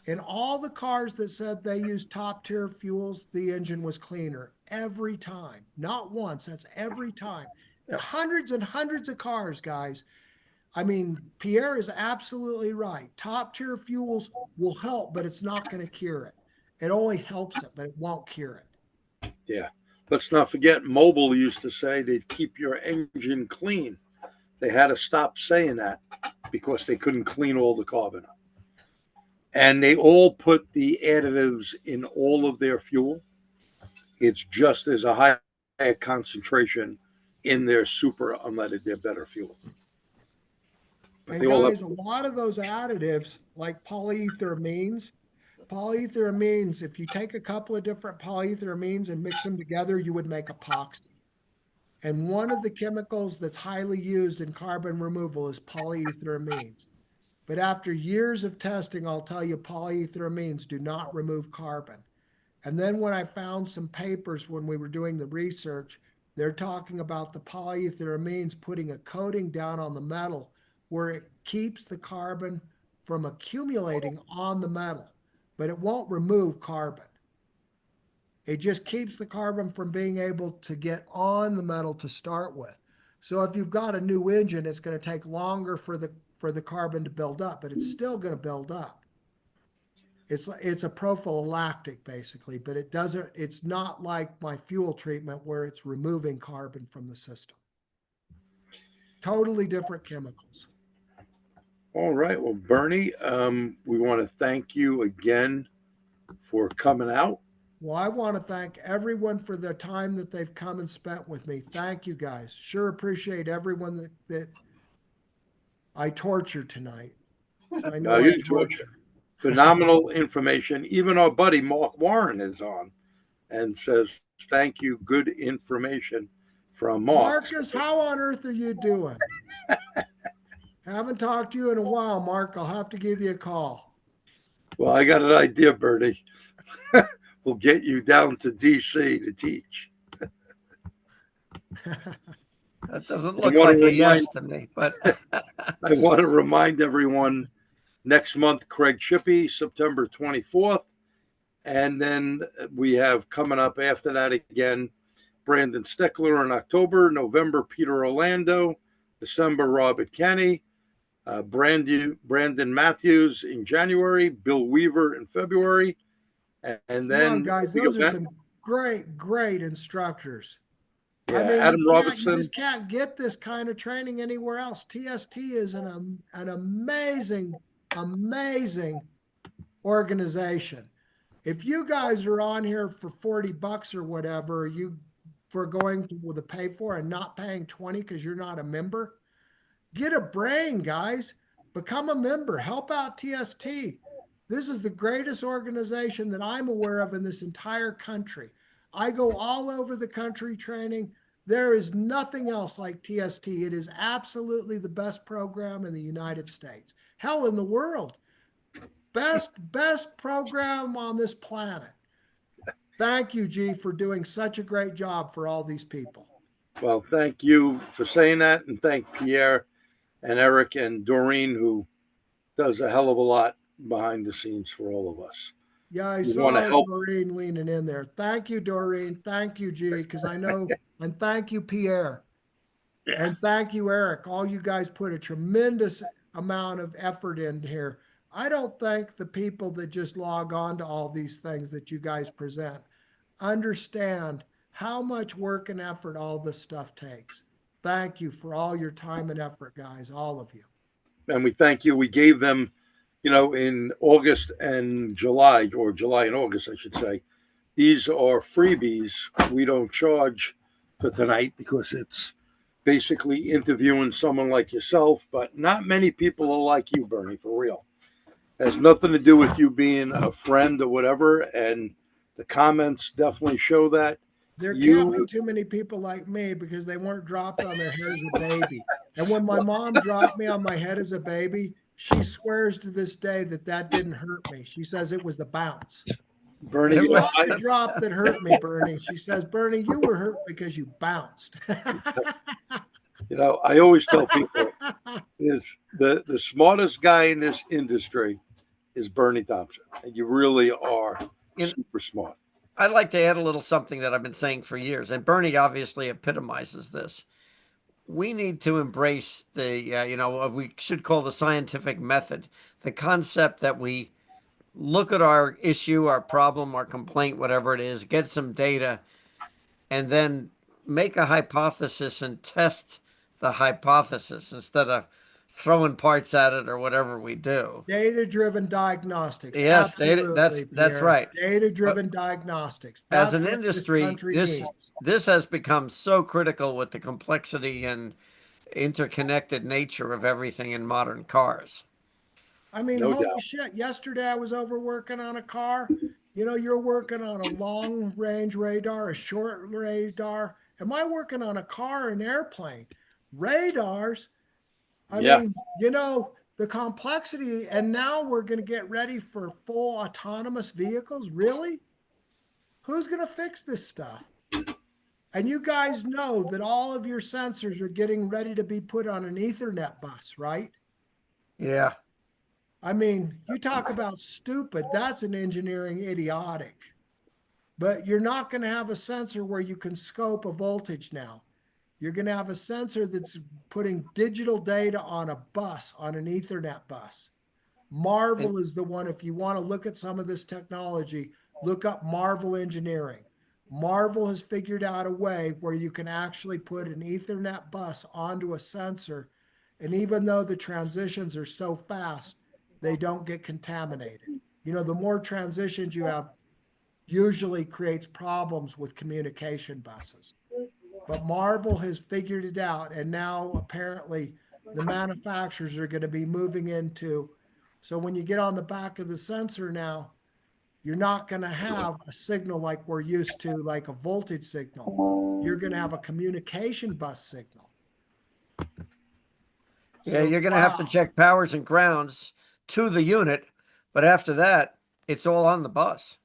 In all the cars that said they used top tier fuels, the engine was cleaner every time. Not once, that's every time. Hundreds and hundreds of cars, guys. I mean, Pierre is absolutely right. Top tier fuels will help, but it's not going to cure it. It only helps it, but it won't cure it. Yeah. Let's not forget, Mobil used to say they'd keep your engine clean. They had to stop saying that because they couldn't clean all the carbon. And they all put the additives in all of their fuel. It's just as a higher concentration in their super unleaded, their better fuel. But And they all guys, have, a lot of those additives, like polyethylamines, if you take a couple of different polyethylamines and mix them together, you would make epoxy. And one of the chemicals that's highly used in carbon removal is polyethylamines. But after years of testing, I'll tell you, polyethylamines do not remove carbon. And then when I found some papers when we were doing the research, they're talking about the polyethylamines putting a coating down on the metal where it keeps the carbon from accumulating on the metal, but it won't remove carbon. It just keeps the carbon from being able to get on the metal to start with. So if you've got a new engine, it's going to take longer for the carbon to build up, but it's still going to build up. It's a prophylactic basically, but it's not like my fuel treatment where it's removing carbon from the system. Totally different chemicals. all right. Well, Bernie, we want to thank you again for coming out. Well, I want to thank everyone for the time that they've come and spent with me. Thank you guys. Sure appreciate everyone that I tortured tonight. I know You I didn't torture. tortured. Phenomenal information. Even our buddy Mark Warren is on and says, thank you. Good information from Mark. Marcus, how on earth are you doing? Haven't talked to you in a while, Mark. I'll have to give you a call. Well, I got an idea, Bernie. We'll get you down to DC to teach. That doesn't look like a yes to me, but I want to remind everyone next month, Craig Shippey, September 24th. And then we have coming up after that again, Brandon Steckler in October, November, Peter Orlando, December, Robert Kenny, Brandon Matthews in January, Bill Weaver in February. And then, guys, those are some great instructors. Yeah, I mean, Adam Robertson. You just can't get this kind of training anywhere else. TST is an amazing organization. If you guys are on here for $40 or whatever, for going to the pay for and not paying 20 because you're not a member, get a brain, guys. Become a member. Help out TST. This is the greatest organization that I'm aware of in this entire country. I go all over the country training. There is nothing else like TST. It is absolutely the best program in the United States. Hell, in the world. Best program on this planet. Thank you, G, for doing such a great job for all these people. Well, thank you for saying that, and thank Pierre and Eric and Doreen, who does a hell of a lot behind the scenes for all of us. Yeah, I We want to saw help. Doreen leaning in there. Thank you, Doreen. Thank you, G, because I know, and thank you, Pierre. Yeah. And thank you, Eric. All you guys put a tremendous amount of effort in here. I don't think the people that just log on to all these things that you guys present understand how much work and effort all this stuff takes. Thank you for all your time and effort, guys, all of you. And we thank you. We gave them, in August and July, or July and August, I should say. These are freebies. We don't charge for tonight because it's basically interviewing someone like yourself, but not many people are like you, Bernie, for real. It has nothing to do with you being a friend or whatever, and the comments definitely show that. There can't be You, too many people like me because they weren't dropped on their head as a baby. And when my mom dropped me on my head as a baby, she swears to this day that that didn't hurt me. She says it was the bounce. Bernie, It It was was the drop that hurt me, Bernie. She says, Bernie, you were hurt because you bounced. I always tell people is the smartest guy in this industry is Bernie Thompson, and you really are in, super smart. I'd like to add a little something that I've been saying for years, and Bernie obviously epitomizes this. We need to embrace the, we should call the scientific method, the concept that we look at our issue, our problem, our complaint, whatever it is, get some data, and then make a hypothesis and test the hypothesis instead of throwing parts at it or whatever we do. Data-driven diagnostics. Yes, Absolutely, that's Pierre. right. But Data-driven diagnostics. as That's an what this industry, country this needs. this has become so critical with the complexity and interconnected nature of everything in modern cars. I mean, No holy doubt. shit. Yesterday I was over working on a car. You're working on a long range radar, a short radar. Am I working on a car or an airplane? Radars. I Yeah. mean, the complexity, and now we're going to get ready for full autonomous vehicles. Really? Who's going to fix this stuff? And you guys know that all of your sensors are getting ready to be put on an Ethernet bus, right? Yeah. I mean, you talk about stupid, that's an engineering idiotic. But you're not going to have a sensor where you can scope a voltage now. You're going to have a sensor that's putting digital data on a bus, on an Ethernet bus. And Marvel is the one, if you want to look at some of this technology, look up Marvel Engineering. Marvel has figured out a way where you can actually put an Ethernet bus onto a sensor. And even though the transitions are so fast, they don't get contaminated. The more transitions you have usually creates problems with communication buses. But Marvel has figured it out. And now apparently the manufacturers are going to be moving into. So when you get on the back of the sensor now, you're not going to have a signal like we're used to, like a voltage signal. You're going to have a communication bus signal. yeah, So, you're going to have to wow. check powers and grounds to the unit, but after that, it's all on the bus.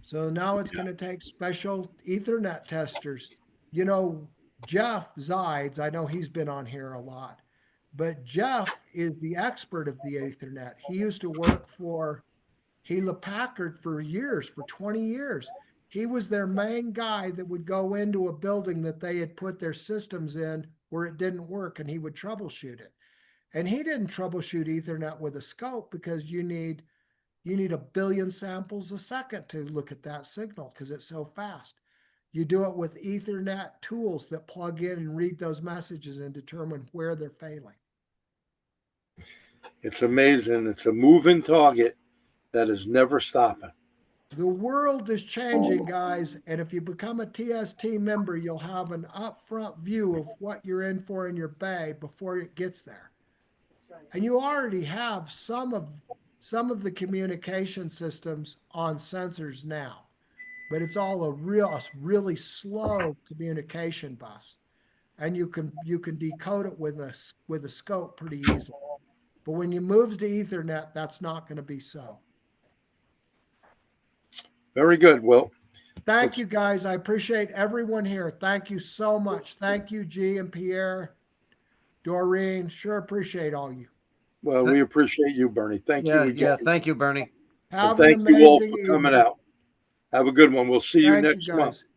So now it's going to take special Ethernet testers. You know, Jeff Zides, I know he's been on here a lot, but Jeff is the expert of the Ethernet. He used to work for Hewlett Packard for years, for 20 years. He was their main guy that would go into a building that they had put their systems in where it didn't work, and he would troubleshoot it. And he didn't troubleshoot Ethernet with a scope because you need a billion samples a second to look at that signal because it's so fast. You do it with Ethernet tools that plug in and read those messages and determine where they're failing. It's amazing. It's a moving target that is never stopping. The world is changing, guys. And if you become a TST member, you'll have an upfront view of what you're in for in your bay before it gets there. And you already have some of the communication systems on sensors now, but it's all a really slow communication bus, and you can decode it with a scope pretty easily. But when you move to Ethernet, that's not going to be so. Very good. Well, Thank you, guys. I appreciate everyone here. Thank you so much. Thank you, G and Pierre, Doreen. Sure appreciate all you. well, we appreciate you, Bernie. Thank you Yeah, again. yeah. Thank you, Bernie. And Have an thank you all amazing for coming evening. out. Have a good one. We'll see you Thank you, next month. guys.